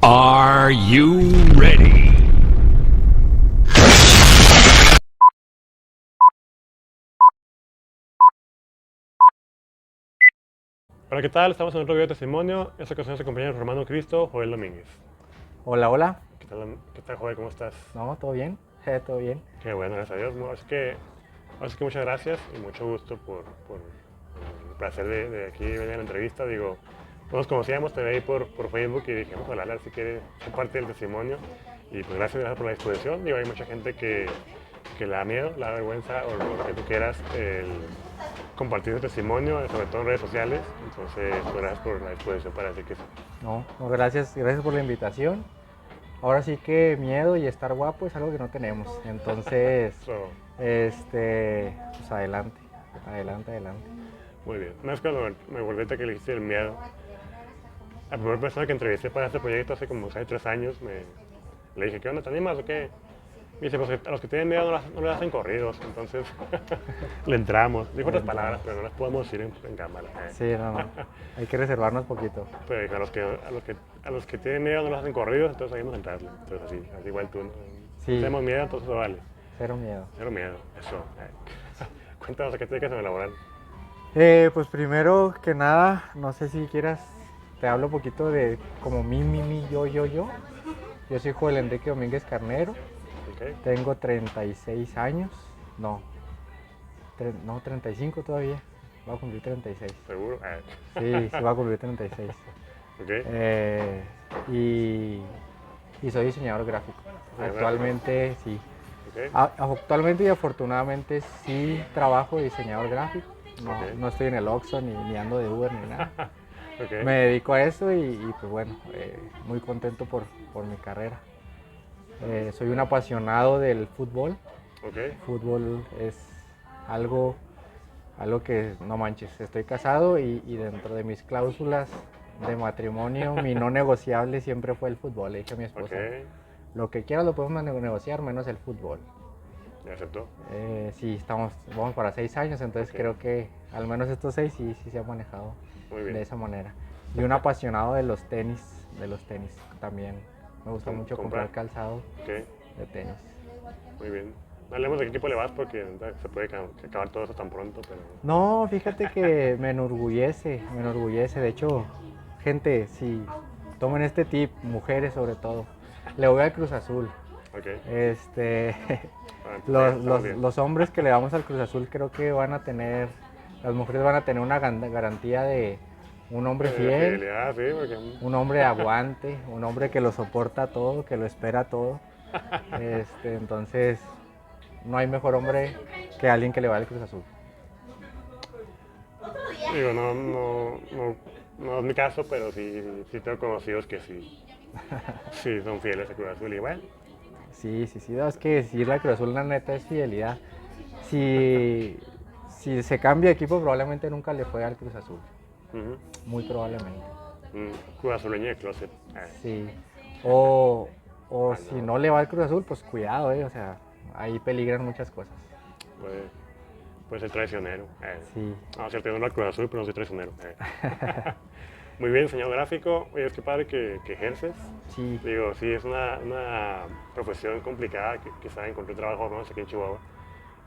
Are you ready? Hola, ¿qué tal? Estamos en otro video de testimonio. Esta ocasión nos acompaña el hermano Cristo, Joel Domínguez. Hola, hola. ¿Qué tal, Joel? ¿Cómo estás? No, todo bien, todo bien. Qué bueno, gracias a Dios. No, así que muchas gracias y mucho gusto por el placer de aquí venir a la entrevista. Digo, no nos conocíamos, te veí por Facebook y dije, vamos a hablar si quieres ser parte del testimonio. Y pues gracias por la disposición. Digo, hay mucha gente que le da miedo, le da vergüenza o lo que tú quieras el compartir tu testimonio, sobre todo en redes sociales. Entonces, pues, gracias por la disposición para decir que sí. No, gracias por la invitación. Ahora sí que miedo y estar guapo es algo que no tenemos. Entonces, So, pues adelante. muy bien. Una vez cuando me volví a que le dijiste el miedo, la primera persona que entrevisté para este proyecto hace como 3 años, le dije, ¿qué onda? ¿Te animas o qué? Me dice, pues a los que tienen miedo no les hacen corridos, entonces le entramos. Dijo otras palabras, pero no las podemos decir en cámara. Sí, no. Hay que reservarnos poquito. Pero dijo, a los que tienen miedo no les hacen corridos, entonces ahí vamos a entrarle. Entonces así igual tú, ¿no? Sí. Si tenemos miedo, entonces eso vale. Cero miedo. Cero miedo, eso. Cuéntanos a qué te dedicas en el laboral. Pues primero que nada, no sé si quieras, te hablo un poquito de como yo. Yo soy Joel Enrique Domínguez Carnero. Okay. Tengo 36 años. No, 35 todavía. Voy a cumplir 36. ¿Seguro? Sí, voy a cumplir 36. Okay. Y soy diseñador gráfico. Actualmente sí. Okay. Actualmente y afortunadamente sí trabajo de diseñador gráfico. No estoy en el Oxxo ni ando de Uber ni nada. Okay. Me dedico a eso y pues bueno, muy contento por mi carrera. Soy un apasionado del fútbol. Okay. Fútbol es algo que no manches. Estoy casado y dentro de mis cláusulas de matrimonio, mi no negociable siempre fue el fútbol. Le dije a mi esposa, lo que quieras lo podemos negociar menos el fútbol. ¿Me aceptó? Sí, vamos para 6 años, entonces creo que al menos estos 6 sí se ha manejado de esa manera. Y un apasionado de los tenis también. Me gusta mucho comprar calzado de tenis. Muy bien. No hablemos de qué equipo le vas porque se puede acabar todo eso tan pronto. Pero... No, fíjate que me enorgullece. De hecho, gente, si tomen este tip, mujeres sobre todo, le voy al Cruz Azul. Okay. Los hombres que le vamos al Cruz Azul creo que las mujeres van a tener una garantía de un hombre fiel, sí, porque... un hombre de aguante, un hombre que lo soporta todo, que lo espera todo. Entonces, no hay mejor hombre que alguien que le va al Cruz Azul. Digo, no es mi caso, pero sí tengo conocidos que sí son fieles a Cruz Azul y bueno. Sí, no, es que decir la Cruz Azul la neta es fidelidad. Si se cambia de equipo probablemente nunca le fue al Cruz Azul. Muy probablemente. Cruz Azuleño de closet. Sí. O si no le va al Cruz Azul, pues cuidado, o sea, ahí peligran muchas cosas. Puede ser traicionero. Sí. No, cierto, yo no la Cruz Azul, pero no soy traicionero. Muy bien, diseñador gráfico. Oye, es que padre que ejerces. Sí. Digo, sí, es una profesión complicada, quizá encontré trabajo más aquí en Chihuahua.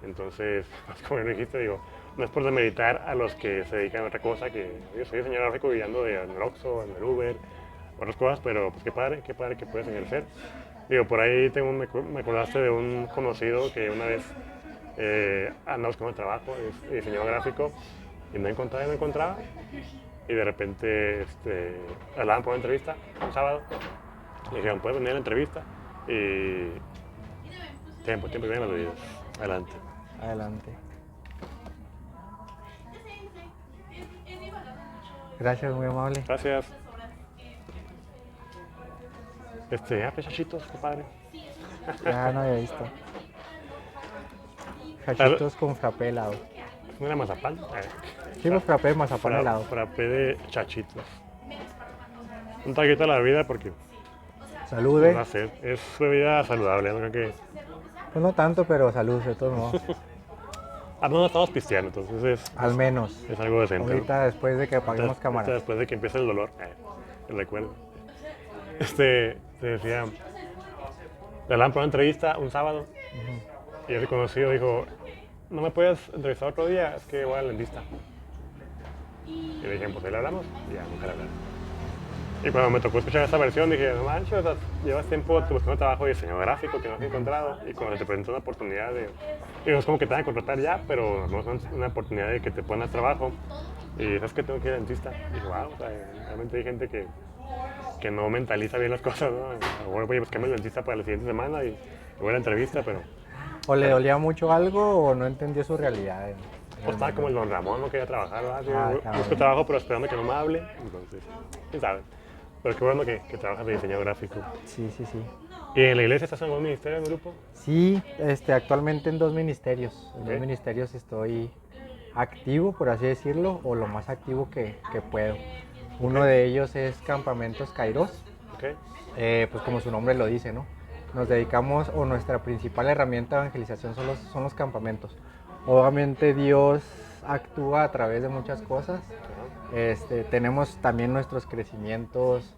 Entonces, como me dijiste, digo, no es por demeritar a los que se dedican a otra cosa, que yo soy diseñador gráfico y ando en el Oxxo, en el Uber, otras cosas, pero pues qué padre que puedes ejercer. Digo, por ahí me acordaste de un conocido que una vez andaba buscando trabajo, es diseñador gráfico, y no encontraba. Y de repente hablaban por una entrevista un sábado. Le dijeron, ¿puedes venir a la entrevista? Y tiempo, vienen los videos. Adelante. Gracias, muy amable. Gracias. Chachitos, compadre. Ya no había visto. Chachitos con frappé helado. ¿No era mazapán? Sí, pues frappé, mazapán helado. Frappé de chachitos. Un taquito a la vida porque... Salude. No sé, es bebida saludable, ¿no? Creo que... Pues no tanto, pero salud, de todos modos. No estamos pisteando, entonces al menos. Es algo decente. Ahorita después de que apaguemos cámara. Después de que empiece el dolor, el recuerdo. te decía, le hablaban para una entrevista un sábado y el reconocido dijo, ¿no me puedes entrevistar otro día? Es que voy al dentista. Y le dije, pues ahí le hablamos y ya nunca le hablamos. Y cuando me tocó escuchar esta versión dije, no manches, o sea, llevas tiempo buscando trabajo de diseño gráfico que no has encontrado y cuando te presentó una oportunidad de, digo, es como que te van a contratar ya, pero no es una oportunidad de que te pongas trabajo y sabes que tengo que ir al dentista. Y dije, wow, o sea, realmente hay gente que no mentaliza bien las cosas, ¿no? Bueno, oye, pues cambio el dentista para la siguiente semana y voy a la entrevista, pero O le dolía mucho algo o no entendió su realidad. pues estaba como el Don Ramón, no quería trabajar, ¿verdad? Digo, claro. busco trabajo pero esperando que no me hable, entonces, quién sabe. Pero qué bueno que trabajas de diseño gráfico. Sí, sí, sí. ¿Y en la iglesia estás en algún ministerio, en un grupo? Sí, actualmente en 2 ministerios. En Ok. 2 ministerios estoy activo, por así decirlo, o lo más activo que puedo. Uno de ellos es Campamentos Kairos, Ok, pues como su nombre lo dice, ¿no? Nos dedicamos, o nuestra principal herramienta de evangelización son los campamentos. Obviamente Dios actúa a través de muchas cosas. Tenemos también nuestros crecimientos,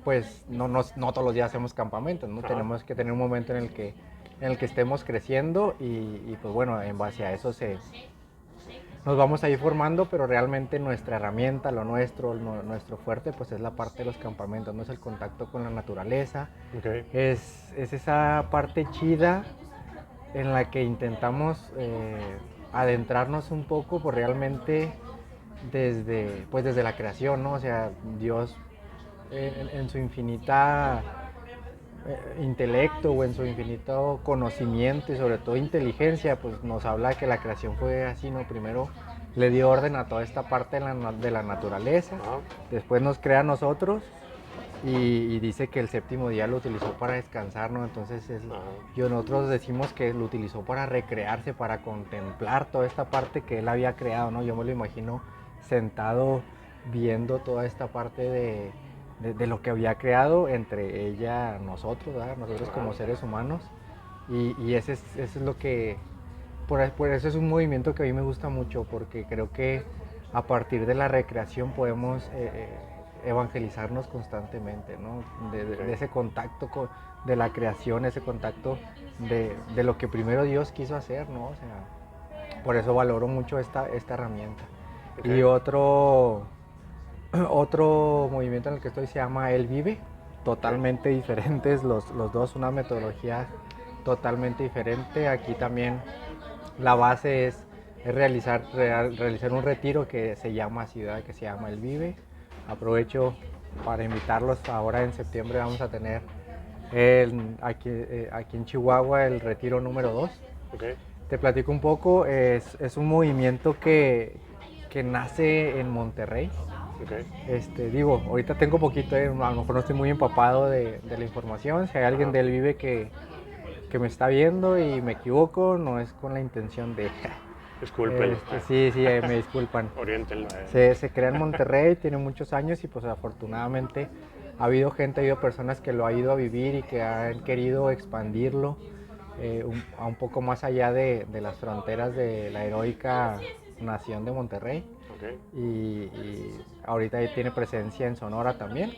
pues no todos los días hacemos campamentos, ¿no? Ajá. Tenemos que tener un momento en el que estemos creciendo y pues bueno, en base a eso nos vamos a ir formando, pero realmente nuestra herramienta, lo nuestro, nuestro fuerte, pues es la parte de los campamentos, no es el contacto con la naturaleza, ok, es esa parte chida en la que intentamos adentrarnos un poco, pues realmente desde la creación, ¿no? O sea, Dios en su infinita intelecto o en su infinito conocimiento y sobre todo inteligencia, pues nos habla que la creación fue así, ¿no? Primero le dio orden a toda esta parte de la naturaleza, ajá, después nos crea a nosotros y dice que el séptimo día lo utilizó para descansar, ¿no? Entonces nosotros decimos que lo utilizó para recrearse, para contemplar toda esta parte que él había creado, ¿no? Yo me lo imagino sentado viendo toda esta parte de lo que había creado, entre ella nosotros, ¿verdad? Nosotros como seres humanos, y eso es lo que, por eso es un movimiento que a mí me gusta mucho, porque creo que a partir de la recreación podemos evangelizarnos constantemente, ¿no? De ese contacto de la creación, ese contacto de lo que primero Dios quiso hacer, ¿no? O sea, por eso valoro mucho esta herramienta. Okay. Y otro movimiento en el que estoy se llama Él Vive, totalmente diferentes los dos, una metodología totalmente diferente. Aquí también la base es realizar un retiro que se llama Ciudad, que se llama Él Vive. Aprovecho para invitarlos, ahora en septiembre vamos a tener aquí en Chihuahua el retiro número 2. Okay. Te platico un poco, es un movimiento que nace en Monterrey. Okay. Digo, ahorita tengo poquito, a lo mejor no estoy muy empapado de la información. Si hay alguien del Vive que me está viendo y me equivoco, no es con la intención de... Disculpen. Sí, me disculpan. Oriéntenlo. Se crea en Monterrey, tiene muchos años y pues afortunadamente ha habido personas que lo han ido a vivir y que han querido expandirlo a un poco más allá de las fronteras de la heroica nación de Monterrey. Okay. Y ahorita tiene presencia en Sonora también.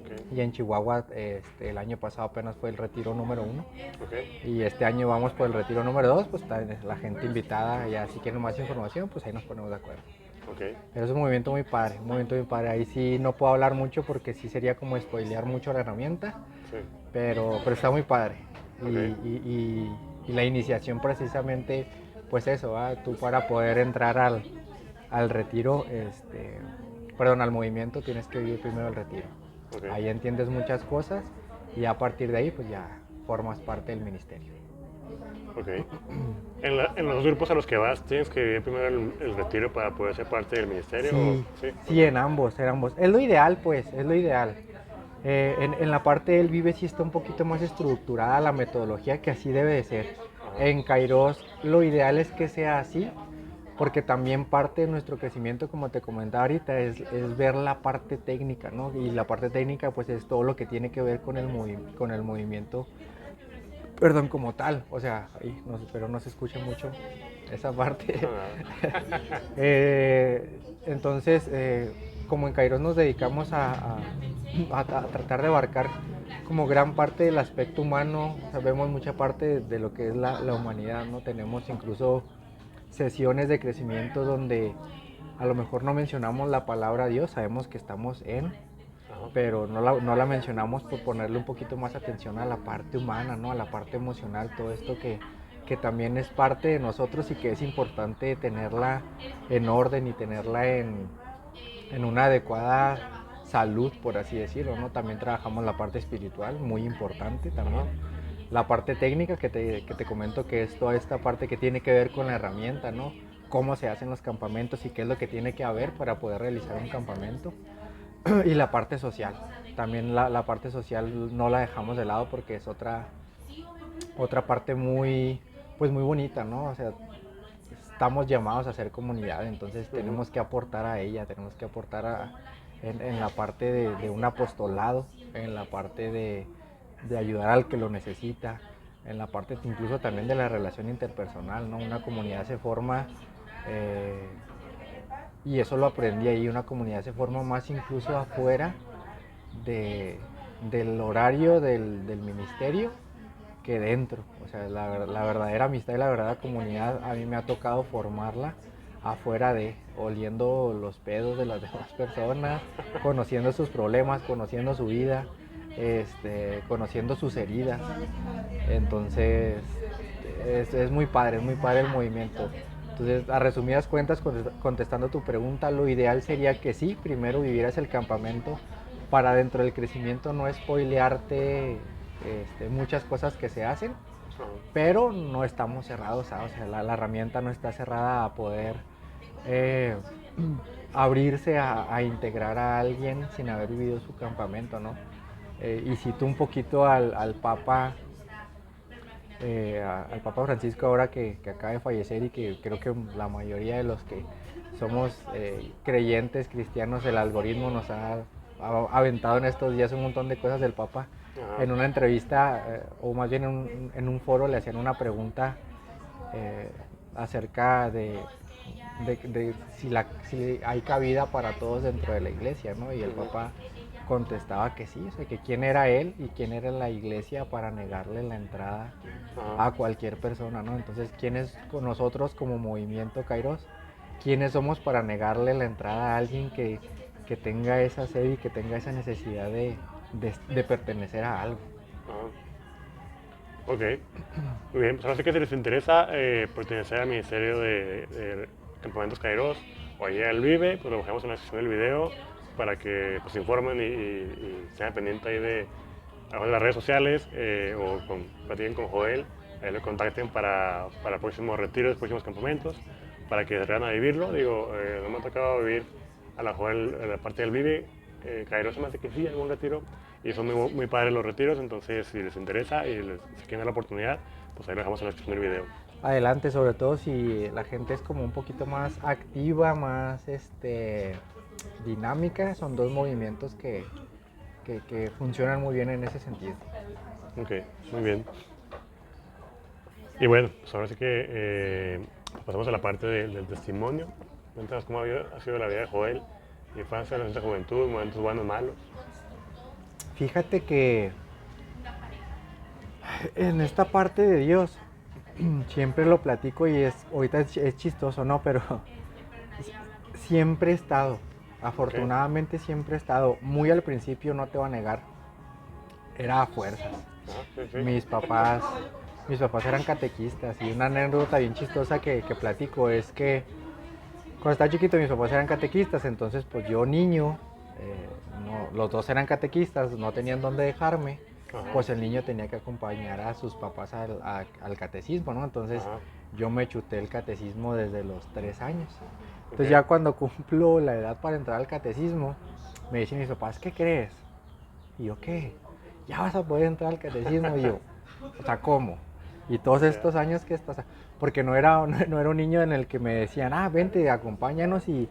Okay. Y en Chihuahua el año pasado apenas fue el retiro número 1. Okay. Y este año vamos por el retiro número 2, pues está la gente invitada, ya si quieren más información, pues ahí nos ponemos de acuerdo. Okay. Pero es un movimiento muy padre, Ahí sí no puedo hablar mucho porque sí sería como spoilear mucho la herramienta, Sí. pero está muy padre. Okay. Y la iniciación precisamente, pues eso, tú para poder entrar al retiro, al movimiento tienes que vivir primero el retiro. Okay. Ahí entiendes muchas cosas y a partir de ahí pues ya formas parte del ministerio. Okay. En los grupos a los que vas, ¿tienes que vivir primero el retiro para poder ser parte del ministerio? Sí, en ambos. Es lo ideal, pues, es lo ideal. En la parte del Vive sí está un poquito más estructurada la metodología, que así debe de ser. En Kairos lo ideal es que sea así, porque también parte de nuestro crecimiento, como te comentaba ahorita, es ver la parte técnica, ¿no? Y la parte técnica pues es todo lo que tiene que ver con el movimiento, como tal. O sea, espero no se escuche mucho esa parte. Entonces, como en Kairos nos dedicamos a tratar de abarcar como gran parte del aspecto humano, sabemos mucha parte de lo que es la humanidad, ¿no? Tenemos incluso sesiones de crecimiento donde a lo mejor no mencionamos la palabra Dios, sabemos que estamos pero no la mencionamos por ponerle un poquito más atención a la parte humana, ¿no? A la parte emocional, todo esto que también es parte de nosotros y que es importante tenerla en orden y tenerla en una adecuada salud, por así decirlo, ¿no? También trabajamos la parte espiritual, muy importante también. La parte técnica que te comento, que es toda esta parte que tiene que ver con la herramienta, ¿no? Cómo se hacen los campamentos y qué es lo que tiene que haber para poder realizar un campamento. Y la parte social, también la parte social no la dejamos de lado porque es otra parte muy bonita, ¿no? O sea, estamos llamados a ser comunidad, entonces tenemos que aportar a ella, tenemos que aportar en la parte de un apostolado, en la parte de ayudar al que lo necesita, en la parte incluso también de la relación interpersonal, ¿no? Una comunidad se forma, y eso lo aprendí ahí, una comunidad se forma más incluso afuera del horario del ministerio que dentro. O sea, la verdadera amistad y la verdadera comunidad a mí me ha tocado formarla afuera oliendo los pedos de las demás personas, conociendo sus problemas, conociendo su vida, conociendo sus heridas. Entonces es muy padre el movimiento. Entonces, a resumidas cuentas, contestando tu pregunta, lo ideal sería que sí, primero vivieras el campamento para dentro del crecimiento no spoilearte muchas cosas que se hacen, pero no estamos cerrados, ¿sabes? O sea, la herramienta no está cerrada a poder abrirse a integrar a alguien sin haber vivido su campamento, ¿no? Y cito un poquito al Papa Francisco ahora que acaba de fallecer y que creo que la mayoría de los que somos creyentes cristianos, el algoritmo nos ha aventado en estos días un montón de cosas del Papa. En una entrevista, o más bien en un foro, le hacían una pregunta acerca de si hay cabida para todos dentro de la iglesia, ¿no? Y el Papa contestaba que sí, o sea, que quién era él y quién era la iglesia para negarle la entrada a cualquier persona, ¿no? Entonces, ¿quiénes con nosotros como movimiento Kairos? ¿Quiénes somos para negarle la entrada a alguien que tenga esa sed y que tenga esa necesidad de pertenecer a algo? Ok, muy bien, pues ahora sí que si les interesa pertenecer al Ministerio de Campamentos Kairos o allá al Vive, pues lo dejamos en la sección del video para que pues, se informen y sean pendientes ahí de las redes sociales o platiquen con Joel, ahí lo contacten para próximos retiros, próximos campamentos, para que se atrevan a vivirlo. Digo, no me ha tocado vivir a la Joel, a la parte del Vive, Kairos se me hace que sí, algún retiro, y son muy padres los retiros, entonces si les interesa y si quieren dar la oportunidad, pues ahí lo dejamos en la descripción del video. Adelante, sobre todo si la gente es como un poquito más activa, más dinámica, son dos movimientos que funcionan muy bien en ese sentido. Ok, muy bien. Y bueno, pues ahora sí que pasamos a la parte del testimonio. Cuéntanos cómo ha sido la vida de Joel, infancia, adolescencia, juventud, momentos buenos, malos. Fíjate que en esta parte de Dios siempre lo platico y ahorita es chistoso, ¿no? Pero siempre he estado, afortunadamente siempre he estado. Muy al principio, no te voy a negar, era a fuerzas. Sí. Mis papás eran catequistas y una anécdota bien chistosa que platico es que cuando estaba chiquito mis papás eran catequistas, entonces pues yo niño, los dos eran catequistas, no tenían dónde dejarme, pues el niño tenía que acompañar a sus papás al catecismo, ¿no? Entonces yo me chuté el catecismo desde los 3 años. Entonces ya cuando cumplo la edad para entrar al catecismo, me dicen mis papás, ¿qué crees? Y yo, ¿qué? Ya vas a poder entrar al catecismo. Y yo, o sea, ¿cómo? Y todos estos años que estás, porque no era un niño en el que me decían, vente, acompáñanos y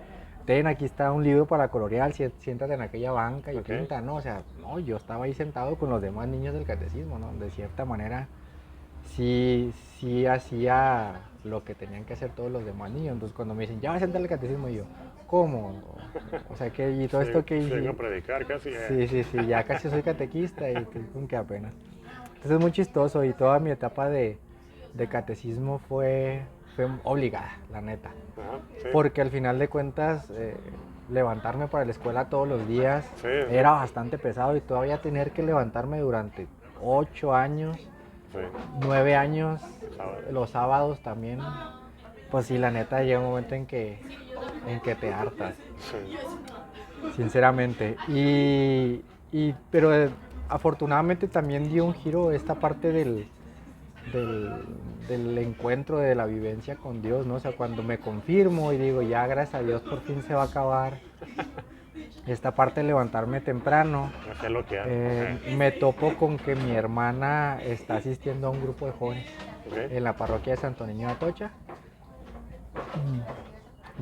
aquí está un libro para colorear, siéntate en aquella banca y pinta, ¿no? O sea, no, yo estaba ahí sentado con los demás niños del catecismo, ¿no? De cierta manera, sí hacía lo que tenían que hacer todos los demás niños. Entonces cuando me dicen, ya vas a entrar al catecismo, y yo, ¿cómo? O sea, que y todo esto que Sí, hice. vengo a predicar casi. Sí, ya casi soy catequista y pues, con que apenas. Entonces es muy chistoso y toda mi etapa de catecismo fue obligada, la neta. Ajá, sí. Porque al final de cuentas, levantarme para la escuela todos los días Sí, era bastante pesado y todavía tener que levantarme durante 8 años, sí. 9 años, Sábado. los sábados también, pues sí, la neta llega un momento en que te hartas, Sí. sinceramente. Pero afortunadamente también dio un giro esta parte del encuentro, de la vivencia con Dios, ¿no? O sea, cuando me confirmo y digo, ya gracias a Dios por fin se va a acabar esta parte de levantarme temprano, Hacer lo que hace. me topo con que mi hermana está asistiendo a un grupo de jóvenes Ok. en la parroquia de Santo Niño de Atocha.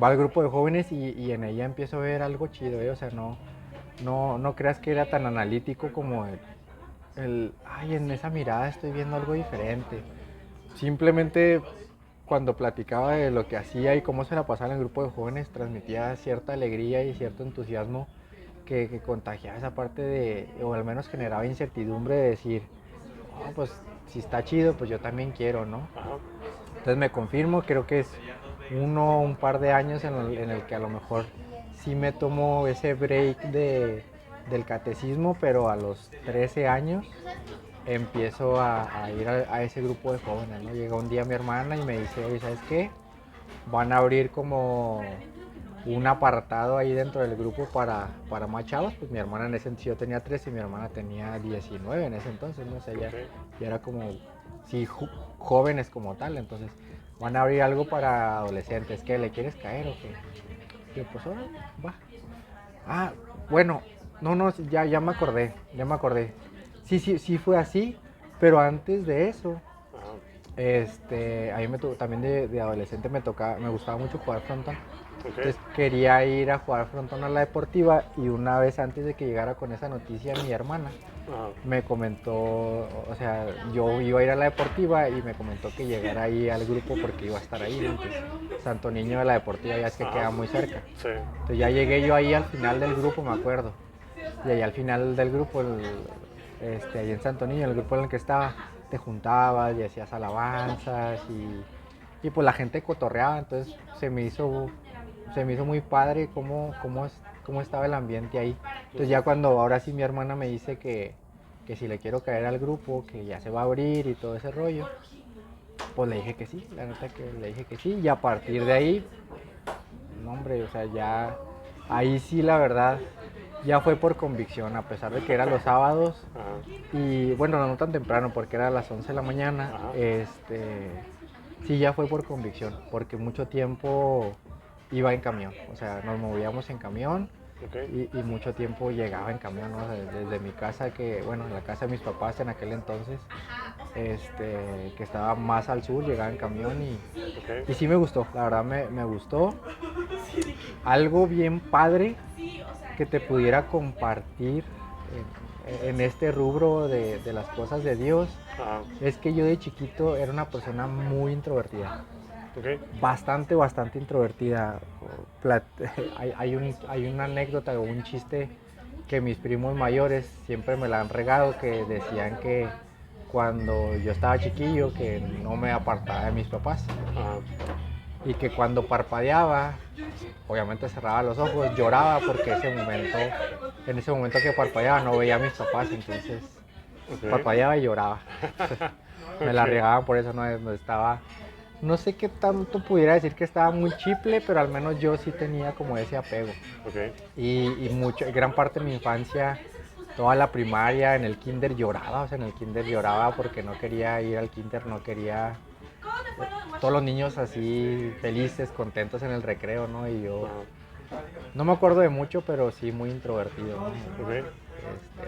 Va al grupo de jóvenes y en ella empiezo a ver algo chido, ¿eh? O sea, no creas que era tan analítico como ay, en esa mirada estoy viendo algo diferente. Simplemente cuando platicaba de lo que hacía y cómo se la pasaba en el grupo de jóvenes, transmitía cierta alegría y cierto entusiasmo que contagiaba esa parte o al menos generaba incertidumbre de decir, oh, pues si está chido, pues yo también quiero, ¿no? Ajá. Entonces me confirmo, creo que es un par de años en el que a lo mejor sí me tomo ese break del catecismo, pero a los 13 años empiezo a ir a ese grupo de jóvenes, ¿no? Llega un día mi hermana y me dice, oye, ¿sabes qué? Van a abrir como un apartado ahí dentro del grupo para más chavos. Pues mi hermana en ese entonces, yo tenía 13 y mi hermana tenía 19 en ese entonces, no sé, ya era como, sí, jóvenes como tal. Entonces van a abrir algo para adolescentes. ¿Qué, le quieres caer o qué? Yo, pues ahora, va. Ah, bueno, no, ya me acordé. Sí fue así, pero antes de eso, Ajá. a mí también de adolescente me gustaba mucho jugar frontón. Ok. Entonces quería ir a jugar frontón a la deportiva y una vez antes de que llegara con esa noticia mi hermana Ajá. me comentó, o sea, yo iba a ir a la deportiva y me comentó que llegara ahí al grupo porque iba a estar ahí, ¿no? Entonces, Santo Niño de la deportiva ya es que queda muy cerca. Sí. Entonces ya llegué yo ahí al final del grupo, me acuerdo. Y ahí al final del grupo, ahí en Santo Niño, el grupo en el que estaba, te juntabas y hacías alabanzas y pues la gente cotorreaba, entonces se me hizo muy padre cómo estaba el ambiente ahí. Entonces ya cuando ahora sí mi hermana me dice que si le quiero caer al grupo, que ya se va a abrir y todo ese rollo, pues le dije que sí, la neta que le dije que sí. Y a partir de ahí, no hombre, o sea, ya ahí sí la verdad, ya fue por convicción, a pesar de que era los sábados. Ajá. Y bueno, no tan temprano porque era a las 11 de la mañana, Ajá. sí ya fue por convicción, porque mucho tiempo iba en camión, o sea, nos movíamos en camión Ok. y mucho tiempo llegaba en camión, ¿no? O sea, desde mi casa, en la casa de mis papás en aquel entonces, que estaba más al sur, llegaba en camión y Ok. sí me gustó, la verdad me gustó. Algo bien padre que te pudiera compartir en este rubro de las cosas de Dios Ajá. es que yo de chiquito era una persona muy introvertida. Ok. Bastante introvertida. Hay una anécdota o un chiste que mis primos mayores siempre me la han regado, que decían que cuando yo estaba chiquillo que no me apartaba de mis papás Ajá. y que cuando parpadeaba, obviamente cerraba los ojos, lloraba porque en ese momento que parpadeaba no veía a mis papás, entonces Ok. parpadeaba y lloraba. Me la Ok. regaban por eso, no estaba. No sé qué tanto pudiera decir que estaba muy chiple, pero al menos yo sí tenía como ese apego. Ok. Y gran parte de mi infancia, toda la primaria, en el kinder lloraba, o sea, en el kinder lloraba porque no quería ir al kinder, no quería. Todos los niños así felices, contentos en el recreo, ¿no? Y yo Ajá. no me acuerdo de mucho, pero sí muy introvertido, ¿no? Ok.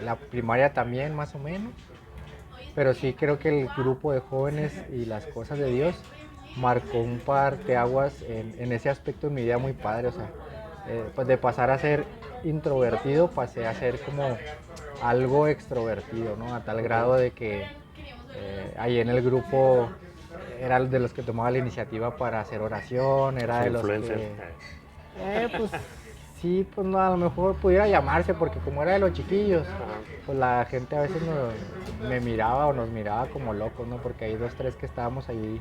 La primaria también, más o menos. Pero sí creo que el grupo de jóvenes y las cosas de Dios marcó un parteaguas en ese aspecto en mi vida muy padre. O sea, pues de pasar a ser introvertido pasé a ser como algo extrovertido, ¿no? A tal grado de que ahí en el grupo era de los que tomaba la iniciativa para hacer oración, era Los de los influencers. que Pues sí, pues no, a lo mejor pudiera llamarse, porque como era de los chiquillos, Ajá. pues la gente a veces me miraba o nos miraba como locos, ¿no? Porque hay dos, tres que estábamos ahí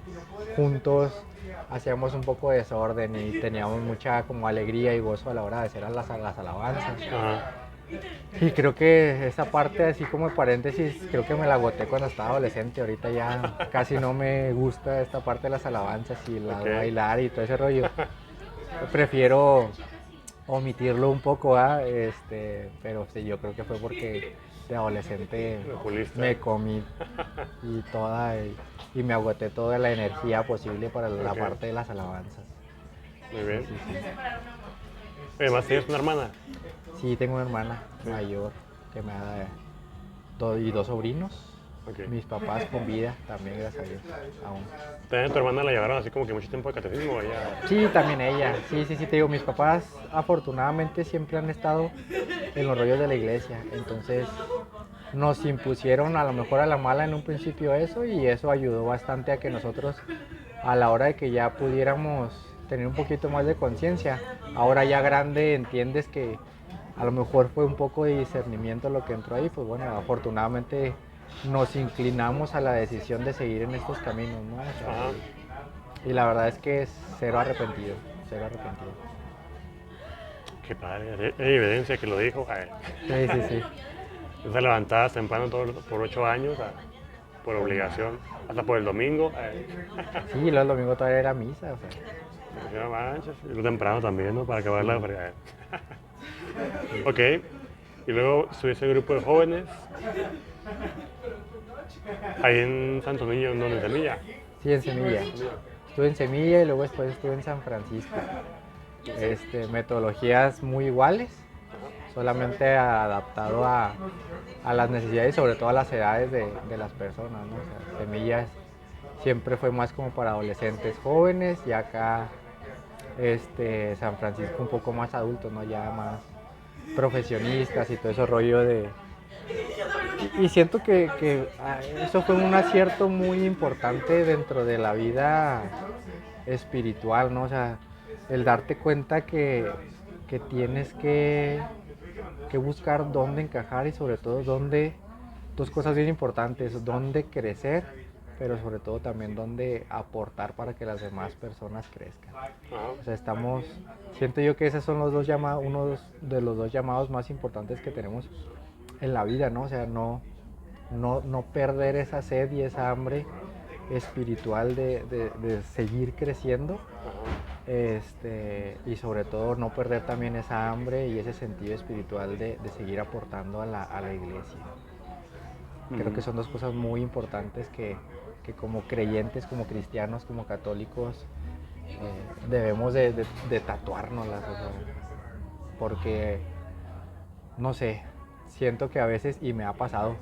juntos, hacíamos un poco de desorden y teníamos mucha como alegría y gozo a la hora de hacer las alabanzas. Ajá. Y creo que esa parte, así como de paréntesis, creo que me la agoté cuando estaba adolescente. Ahorita ya casi no me gusta esta parte de las alabanzas y la Ok. bailar y todo ese rollo. Prefiero omitirlo un poco, pero sí, yo creo que fue porque de adolescente Lo puliste. me comí y y me agoté toda la energía posible para la Ok. parte de las alabanzas. Muy bien. Sí, sí. Además, ¿tienes una hermana? Sí, tengo una hermana Sí. mayor que me da y dos sobrinos. Ok. Mis papás con vida también, gracias a Dios, aún. ¿También a tu hermana la llevaron así como que mucho tiempo de catecismo? O ella... Sí, también ella. Sí, sí, sí, te digo, mis papás afortunadamente siempre han estado en los rollos de la iglesia. Entonces nos impusieron a lo mejor a la mala en un principio eso, y eso ayudó bastante a que nosotros, a la hora de que ya pudiéramos tener un poquito más de conciencia, ahora ya grande entiendes que a lo mejor fue un poco de discernimiento lo que entró ahí. Pues bueno, afortunadamente nos inclinamos a la decisión de seguir en estos caminos, ¿no? O sea, Ajá. y la verdad es que es cero arrepentido, cero arrepentido. Qué padre. Hay evidencia que lo dijo. Ay. Sí, sí, sí. Te levantabas temprano por 8 años, por obligación, hasta por el domingo. Ay. Sí, y luego el domingo todavía era misa, o sea. Dije, no manches. Y lo temprano también, ¿no? Para acabar la fregada. Ok. Y luego estuviste en el grupo de jóvenes. Ahí en Santo Niño, ¿no? En Semilla. Sí, en Semilla. Estuve en Semilla y luego después estuve en San Francisco. Metodologías muy iguales, solamente adaptado a las necesidades y sobre todo a las edades de las personas, ¿no? O sea, Semillas siempre fue más como para adolescentes jóvenes, y acá San Francisco un poco más adultos, ¿no? Ya más profesionistas y todo ese rollo de... Y siento que eso fue un acierto muy importante dentro de la vida espiritual, ¿no? O sea, el darte cuenta que tienes que buscar dónde encajar, y sobre todo dónde, dos cosas bien importantes, dónde crecer, pero sobre todo también dónde aportar para que las demás personas crezcan. Ajá. O sea, siento yo que esos son los dos llamados, uno de los dos llamados más importantes que tenemos en la vida, ¿no? O sea, no perder esa sed y esa hambre espiritual de seguir creciendo, y sobre todo no perder también esa hambre y ese sentido espiritual de seguir aportando a la iglesia. Creo que son dos cosas muy importantes que como creyentes, como cristianos, como católicos, debemos de tatuárnoslas, o sea, porque, no sé, siento que a veces, y me ha pasado,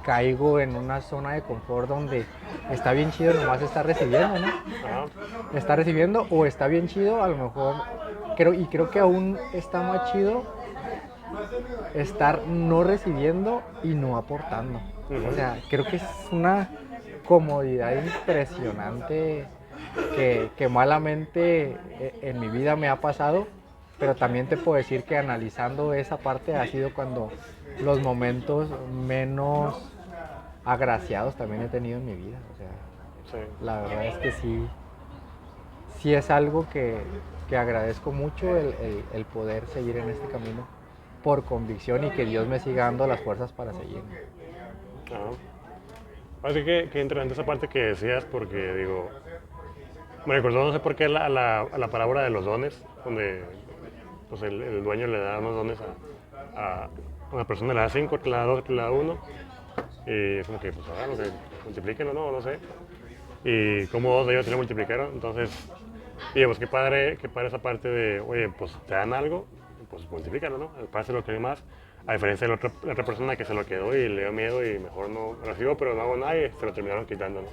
caigo en una zona de confort donde está bien chido nomás estar recibiendo, ¿no? Ajá. Está recibiendo, o está bien chido, a lo mejor, creo que aún está más chido estar no recibiendo y no aportando. O sea, creo que es una comodidad impresionante que malamente en mi vida me ha pasado, pero también te puedo decir que analizando esa parte ha sido cuando los momentos menos agraciados también he tenido en mi vida. O sea, Sí. la verdad es que sí es algo que agradezco mucho, el poder seguir en este camino por convicción, y que Dios me siga dando las fuerzas para seguir. Ajá. Así que interesante esa parte que decías, porque digo, me recordó, no sé por qué, a la parábola de los dones, donde pues el dueño le da unos dones a una persona, le da 5, otro le da 2, otro le da 1, y es como que, pues ahora, no sé, multiplíquenlo, no sé. Y cómo dos de ellos se lo multiplicaron, entonces, y pues qué padre esa parte de, oye, pues te dan algo, pues multiplícalo, ¿no? Parece lo que hay más, a diferencia de la otra persona que se lo quedó y le dio miedo y mejor no recibió, pero no hago nada y se lo terminaron quitando, ¿no?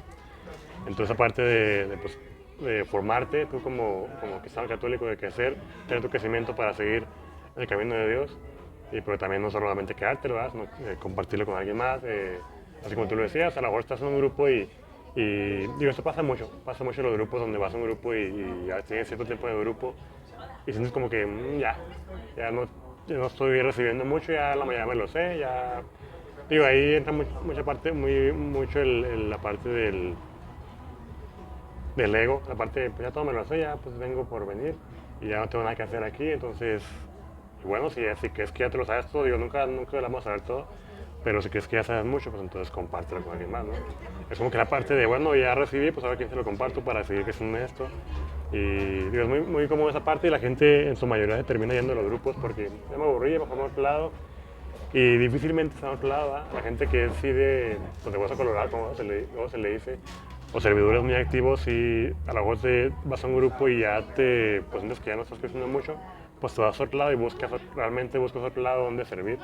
Entonces, aparte pues, de formarte, tú como cristiano católico, de crecer, tener tu crecimiento para seguir en el camino de Dios, pero también no solamente quedarte, ¿verdad? Sino, compartirlo con alguien más, así como tú lo decías, a lo mejor estás en un grupo y Y digo, esto pasa mucho en los grupos donde vas a un grupo y ya tienes cierto tiempo de grupo y sientes como que ya no estoy recibiendo mucho, ya la mañana me lo sé, ya... Digo, ahí entra mucho la parte del ego, la parte de, pues ya todo me lo sé, ya pues vengo por venir y ya no tengo nada que hacer aquí, entonces, y bueno, si crees que ya te lo sabes todo, digo, nunca lo vamos a saber todo, pero si crees que ya sabes mucho, pues entonces compártelo con alguien más, ¿no? Es como que la parte de, bueno, ya recibí, pues ahora quién se lo comparto para seguir creciendo en esto. Y digo, es muy cómodo esa parte y la gente en su mayoría se termina yendo a los grupos porque ya me aburrí, mejor me voy a otro lado. Y difícilmente está a otro lado, ¿va? La gente que es así pues de hueso colorado, como luego se le dice, o servidores muy activos y a lo mejor vas a un grupo y ya pues sientes que ya no estás creciendo mucho, pues te vas a otro lado y realmente buscas otro lado donde servir.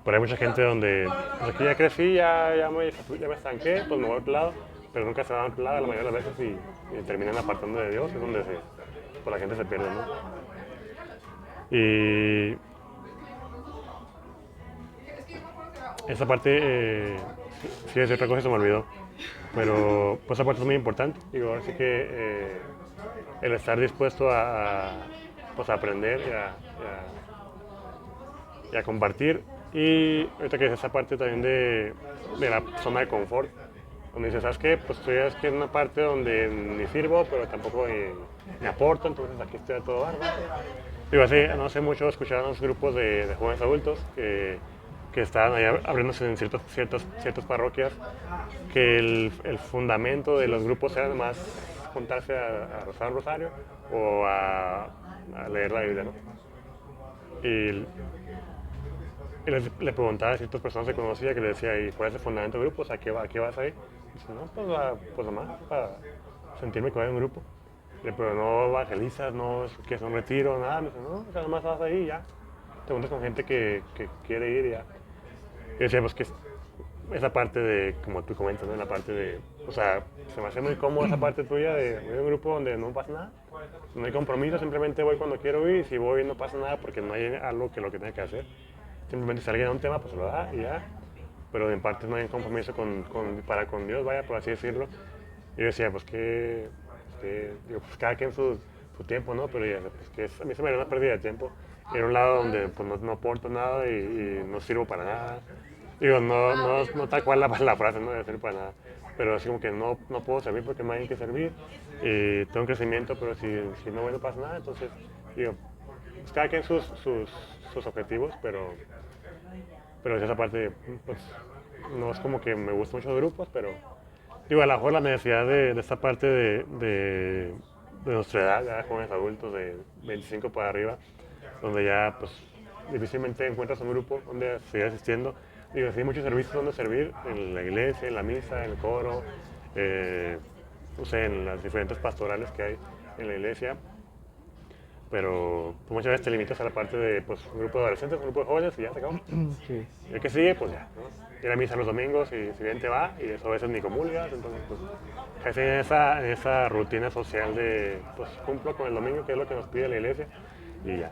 Pero hay mucha gente donde, pues aquí ya crecí, ya me estanqué, pues me voy a otro lado, pero nunca se van a otro lado la mayoría de las veces y terminan apartando de Dios, es donde pues la gente se pierde, ¿no? Y esa parte, sí es otra cosa que se me olvidó, pero pues esa parte es muy importante, digo, así que el estar dispuesto pues a aprender y a compartir. Y ahorita que es esa parte también de la zona de confort, donde dices, ¿sabes qué? Pues estoy es que en una parte donde ni sirvo, pero tampoco me aporto, entonces aquí estoy a todo dar, ¿no? Digo, así, no sé mucho escuchar unos grupos de jóvenes adultos que estaban ahí abriéndose en ciertas parroquias, que el fundamento de los grupos era más juntarse a rezar el rosario o a leer la Biblia, ¿no? Y le preguntaba a ciertas personas que conocía que le decía, ¿y cuál es el fundamento del grupo? O sea, ¿a qué vas ahí? Y dice, no, pues nomás para sentirme que voy a un grupo. Pero no evangelizas, no que es un retiro, nada. Me dice, no, o sea, nomás vas ahí y ya. Te juntas con gente que quiere ir y ya. Y decía, pues que esa parte de, como tú comentas, ¿no? La parte de, o sea, se me hace muy cómodo esa parte tuya de un grupo donde no pasa nada. No hay compromiso, simplemente voy cuando quiero ir y si voy no pasa nada porque no hay algo lo que tenga que hacer. Simplemente si alguien da un tema, pues lo da y ya. Pero en parte no hay compromiso para con Dios, vaya, por así decirlo. Y yo decía, pues digo, pues cada quien su tiempo, ¿no? Pero ya, pues a mí se me era una pérdida de tiempo. Ir a un lado donde pues, no aporto nada y no sirvo para nada. Digo, no tal cual la frase, no debe ser para nada. Pero así como que no puedo servir porque no hay que servir. Y tengo un crecimiento, pero si no voy no pasa nada. Entonces, digo, pues cada quien sus objetivos, pero esa parte, pues, no es como que me gustan mucho los grupos, pero digo, a lo mejor la necesidad de esta parte de nuestra edad, ya jóvenes adultos de 25 para arriba, donde ya pues difícilmente encuentras un grupo donde seguir asistiendo. Digo, sí hay muchos servicios donde servir, en la iglesia, en la misa, en el coro, no sé, en las diferentes pastorales que hay en la iglesia. Pero pues, muchas veces te limitas a la parte de pues, un grupo de adolescentes, un grupo de jóvenes y ya se acabó. Sí. Y el que sigue, pues ya, ¿no? Ir a misa los domingos y si bien te va, y eso a veces ni comulgas, entonces pues casi en esa rutina social de pues cumplo con el domingo, que es lo que nos pide la iglesia, y ya.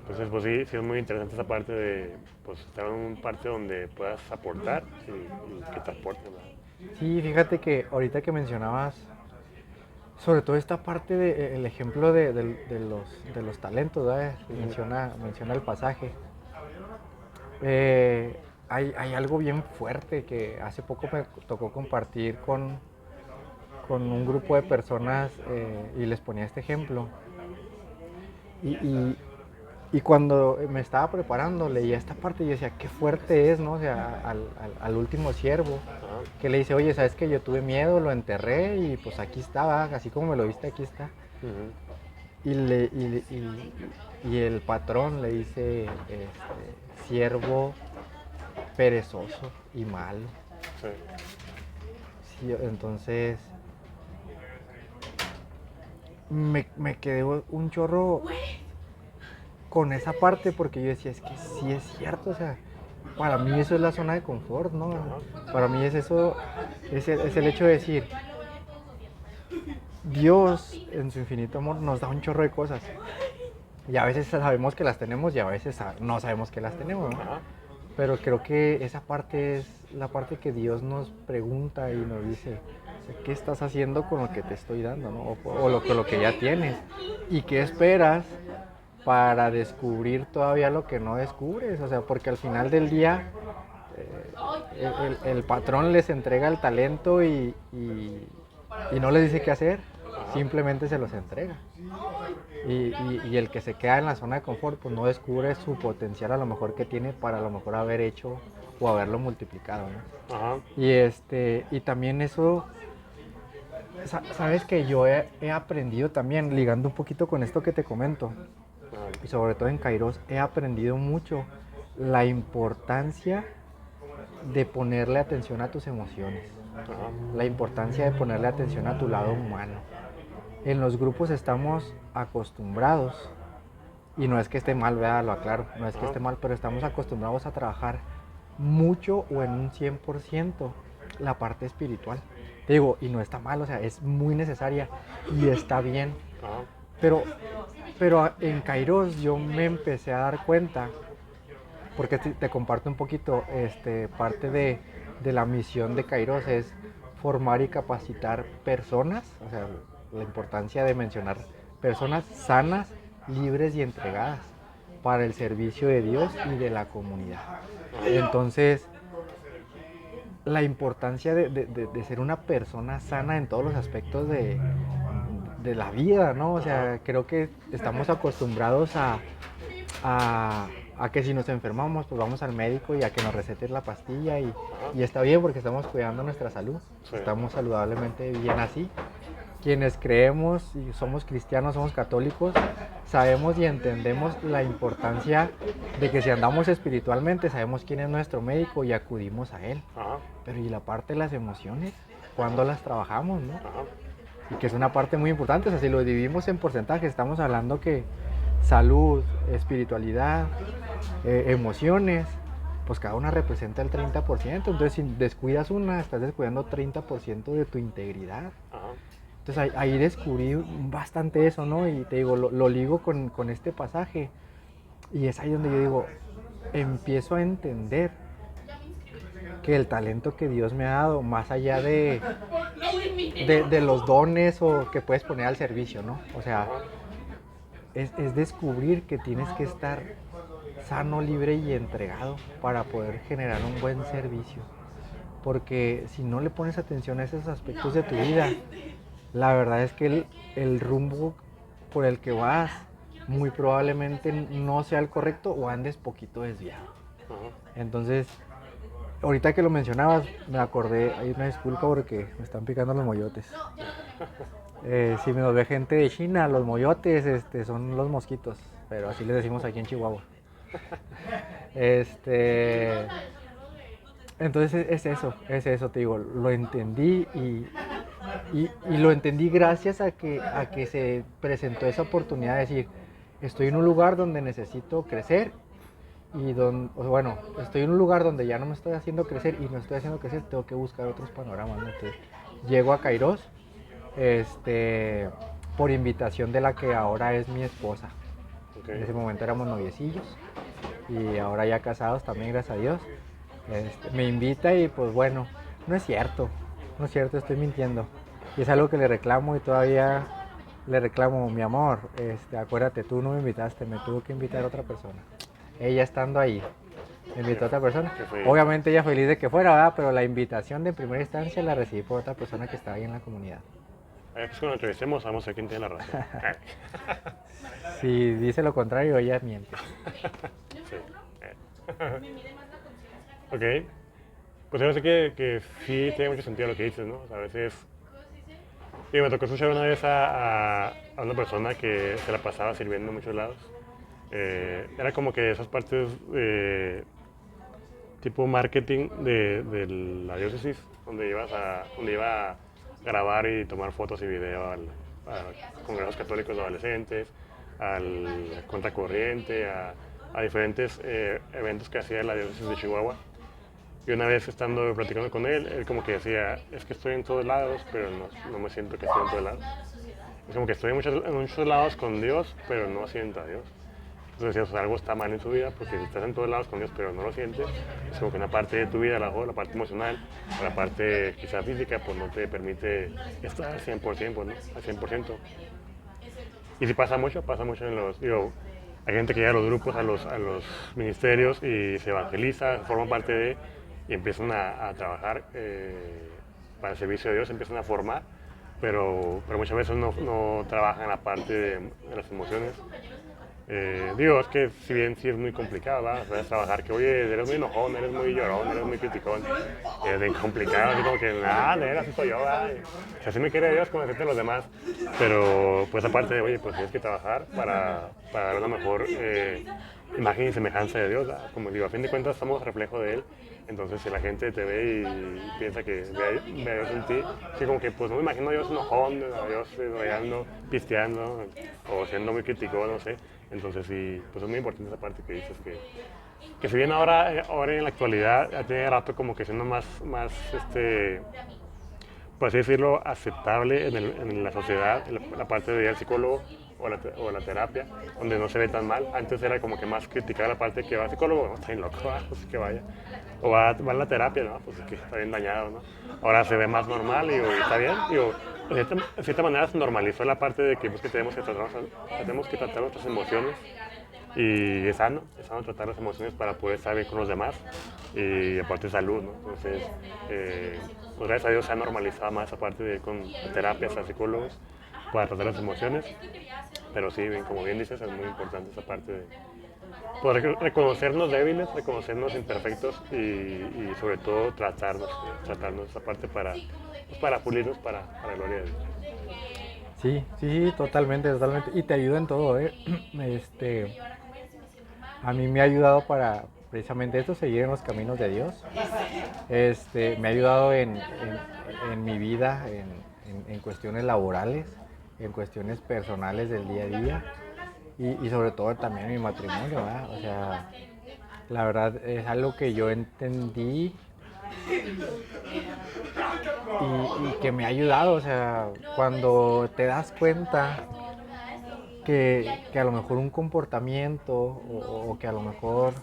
Entonces pues sí es muy interesante esa parte de pues estar en un parte donde puedas aportar y que te aporten, ¿no? Sí, fíjate que ahorita que mencionabas sobre todo esta parte del ejemplo de los talentos, ¿verdad? Menciona el pasaje. Hay algo bien fuerte que hace poco me tocó compartir con un grupo de personas y les ponía este ejemplo. Y cuando me estaba preparando, leía esta parte y decía, qué fuerte es, ¿no? O sea, al último siervo, que le dice, oye, ¿sabes qué? Yo tuve miedo, lo enterré y pues aquí estaba, así como me lo viste, aquí está. Y el patrón le dice, siervo perezoso y malo. Sí, entonces, me quedé un chorro con esa parte porque yo decía, es que sí es cierto, o sea, para mí eso es la zona de confort, ¿no? Para mí es eso, es el hecho de decir, Dios en su infinito amor nos da un chorro de cosas y a veces sabemos que las tenemos y a veces no sabemos que las tenemos, ¿no? pero creo que esa parte es la parte que Dios nos pregunta y nos dice, o sea, ¿qué estás haciendo con lo que te estoy dando, ¿no? Con lo que ya tienes? ¿Y qué esperas para descubrir todavía lo que no descubres? O sea, porque al final del día el patrón les entrega el talento y no les dice qué hacer, simplemente se los entrega. Y el que se queda en la zona de confort, pues no descubre su potencial a lo mejor que tiene para a lo mejor haber hecho o haberlo multiplicado, ¿no? Ajá. Y también eso, sabes que yo he aprendido también, ligando un poquito con esto que te comento, y sobre todo en Kairos, he aprendido mucho la importancia de ponerle atención a tus emociones, Ajá. la importancia de ponerle atención a tu lado humano. En los grupos estamos acostumbrados, y no es que esté mal, ¿verdad? Lo aclaro, no es que esté mal, pero estamos acostumbrados a trabajar mucho o en un 100% la parte espiritual. Te digo, y no está mal, o sea, es muy necesaria y está bien. Ajá. Pero en Kairos yo me empecé a dar cuenta, porque te comparto un poquito, parte de la misión de Kairos es formar y capacitar personas, o sea, la importancia de mencionar personas sanas, libres y entregadas para el servicio de Dios y de la comunidad. Entonces, la importancia de ser una persona sana en todos los aspectos de la vida, ¿no? O sea, creo que estamos acostumbrados a que si nos enfermamos, pues vamos al médico y a que nos receten la pastilla y está bien porque estamos cuidando nuestra salud, Sí. estamos saludablemente bien así. Quienes creemos y somos cristianos, somos católicos, sabemos y entendemos la importancia de que si andamos espiritualmente, sabemos quién es nuestro médico y acudimos a él. Ajá. Pero ¿y la parte de las emociones? ¿Cuándo las trabajamos, no? Ajá. Y que es una parte muy importante, o sea, si lo dividimos en porcentajes, estamos hablando que salud, espiritualidad, emociones, pues cada una representa el 30%, entonces si descuidas una, estás descuidando 30% de tu integridad. Ajá. Entonces ahí descubrí bastante eso, ¿no? Y te digo, lo ligo con este pasaje. Y es ahí donde yo digo, empiezo a entender que el talento que Dios me ha dado, más allá de los dones o que puedes poner al servicio, ¿no? O sea, es descubrir que tienes que estar sano, libre y entregado para poder generar un buen servicio. Porque si no le pones atención a esos aspectos de tu vida, la verdad es que el rumbo por el que vas muy probablemente no sea el correcto o andes poquito desviado. Ajá. Entonces, ahorita que lo mencionabas, me acordé, hay una disculpa porque me están picando los moyotes. Si me los ve gente de China, los moyotes son los mosquitos, pero así les decimos aquí en Chihuahua. Entonces es eso, te digo, lo entendí y lo entendí gracias a que se presentó esa oportunidad de decir, estoy en un lugar donde necesito crecer estoy en un lugar donde ya no me estoy haciendo crecer y no estoy haciendo crecer, tengo que buscar otros panoramas, ¿no? Entonces, llego a Kairos, por invitación de la que ahora es mi esposa. Okay. En ese momento éramos noviecillos y ahora ya casados también, gracias a Dios. Me invita y pues bueno, no es cierto, estoy mintiendo. Y es algo que le reclamo y todavía le reclamo, mi amor, acuérdate, tú no me invitaste, me tuvo que invitar otra persona. Ella estando ahí, me invitó a otra persona. Obviamente ella feliz de que fuera, ¿verdad? Pero la invitación de primera instancia la recibí por otra persona que estaba ahí en la comunidad. Pues cuando entrevistemos vamos a ver quién tiene la razón. Si dice lo contrario, ella miente. Sí. Ok. Pues yo sé que sí tiene mucho sentido lo que dices, ¿no? O sea, a veces... Sí, me tocó escuchar una vez a una persona que se la pasaba sirviendo en muchos lados. Era como que esas partes tipo marketing de la diócesis, donde iba a grabar y tomar fotos y video a congresos católicos de adolescentes, al contracorriente, a diferentes eventos que hacía la diócesis de Chihuahua. Y una vez estando platicando con él como que decía, es que estoy en todos lados, pero no me siento que estoy en todos lados. Es como que estoy en muchos lados con Dios, pero no siento a Dios. Entonces, o sea, algo está mal en tu vida, porque si estás en todos lados con Dios, pero no lo sientes, es como que una parte de tu vida, la parte emocional, o la parte quizá física, pues no te permite estar al 100%, pues, ¿no? Al 100%. Y sí pasa mucho en los, digo, hay gente que llega a los grupos, a los ministerios y se evangeliza, forman parte de, y empiezan a trabajar para el servicio de Dios, empiezan a formar, pero muchas veces no trabajan la parte de las emociones. Digo, es que si bien sí es muy complicado, ¿verdad? Puedes trabajar que, oye, eres muy enojón, eres muy llorón, eres muy criticón, es bien complicado, así como que, nada, de así soy yo, ¿verdad? Si así me quiere Dios, como decirte los demás, pero pues aparte de, oye, pues tienes que trabajar para dar una mejor imagen y semejanza de Dios, ¿verdad? Como digo, a fin de cuentas somos reflejo de Él, entonces si la gente te ve y piensa que ve a Dios en ti, sí, como que pues no me imagino a Dios enojón, a Dios rayando, pisteando, o siendo muy crítico, no sé. Entonces sí, pues es muy importante esa parte que dices que si bien ahora en la actualidad ya tiene rato como que siendo más por así decirlo, aceptable en la sociedad, en la parte de ir al psicólogo o la terapia, donde no se ve tan mal. Antes era como que más criticar la parte de que va al psicólogo, no, está bien loco, pues que vaya. O va a la terapia, no, pues es que está bien dañado, ¿no? Ahora se ve más normal y está bien, digo, de cierta manera se normalizó la parte de que, pues, que tenemos que tratar nuestras emociones y es sano tratar las emociones para poder estar bien con los demás y aparte salud, ¿no? Entonces, pues gracias a Dios se ha normalizado más esa parte de con terapias, a psicólogos para tratar las emociones, pero sí, como bien dices, es muy importante esa parte de poder reconocernos débiles, reconocernos imperfectos y sobre todo tratarnos esa parte pues para pulirnos para la gloria de Dios. Sí, sí, totalmente, totalmente. Y te ayuda en todo, ¿eh? Este, a mí me ha ayudado para precisamente esto, seguir en los caminos de Dios. Me ha ayudado en mi vida, en cuestiones laborales, en cuestiones personales del día a día y sobre todo también en mi matrimonio, ¿verdad? O sea, la verdad es algo que yo entendí y que me ha ayudado, o sea, cuando te das cuenta que a lo mejor un comportamiento o que a lo mejor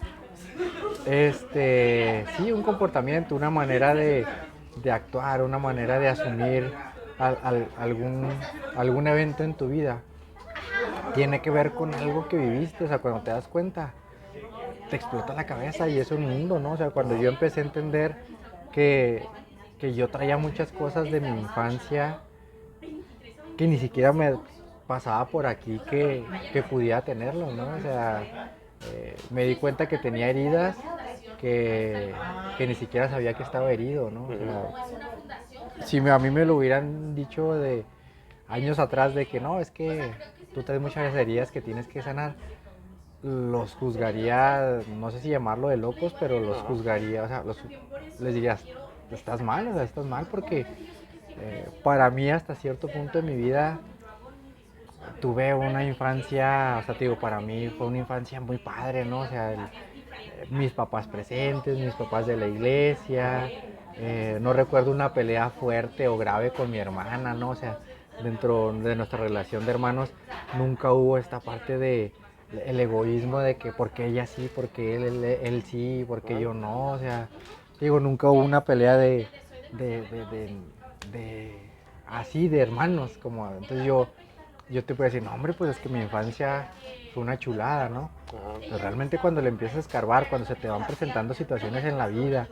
sí, un comportamiento, una manera de actuar, una manera de asumir algún evento en tu vida tiene que ver con algo que viviste, o sea, cuando te das cuenta te explota la cabeza y es un mundo, ¿no? O sea, cuando yo empecé a entender que, que yo traía muchas cosas de mi infancia que ni siquiera me pasaba por aquí que pudiera tenerlo, ¿no? O sea, me di cuenta que tenía heridas que ni siquiera sabía que estaba herido, ¿no? O sea, si a mí me lo hubieran dicho de años atrás de que no, es que tú traes muchas heridas que tienes que sanar, los juzgaría, no sé si llamarlo de locos, pero los juzgaría, o sea, les dirías, estás mal, o sea, estás mal porque para mí hasta cierto punto de mi vida tuve una infancia, o sea, te digo, para mí fue una infancia muy padre, ¿no? O sea, mis papás presentes, mis papás de la iglesia, no recuerdo una pelea fuerte o grave con mi hermana, ¿no? O sea, dentro de nuestra relación de hermanos nunca hubo esta parte de el egoísmo de que porque ella sí, porque él sí, porque yo no, o sea, digo, nunca hubo una pelea de así de hermanos, como entonces yo te puedo decir, no hombre, pues es que mi infancia fue una chulada, ¿no? Pero realmente cuando le empiezas a escarbar, cuando se te van presentando situaciones en la vida,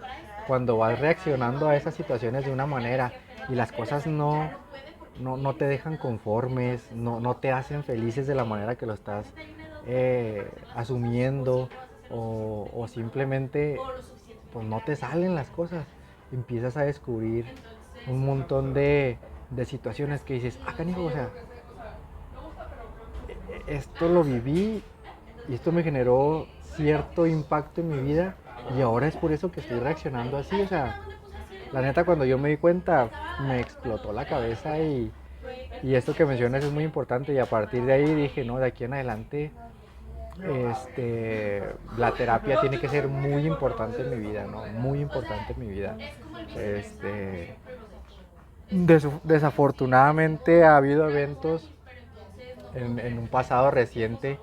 cuando vas reaccionando a esas situaciones de una manera y las cosas no te dejan conformes, no te hacen felices de la manera que lo estás asumiendo o simplemente pues no te salen las cosas, empiezas a descubrir un montón de situaciones que dices, canijo, o sea, esto lo viví y esto me generó cierto impacto en mi vida y ahora es por eso que estoy reaccionando así, o sea, la neta cuando yo me di cuenta me explotó la cabeza y esto que mencionas es muy importante y a partir de ahí dije, no, de aquí en adelante la terapia tiene que ser muy importante en mi vida, ¿no? Muy importante en mi vida. Desafortunadamente ha habido eventos en un pasado reciente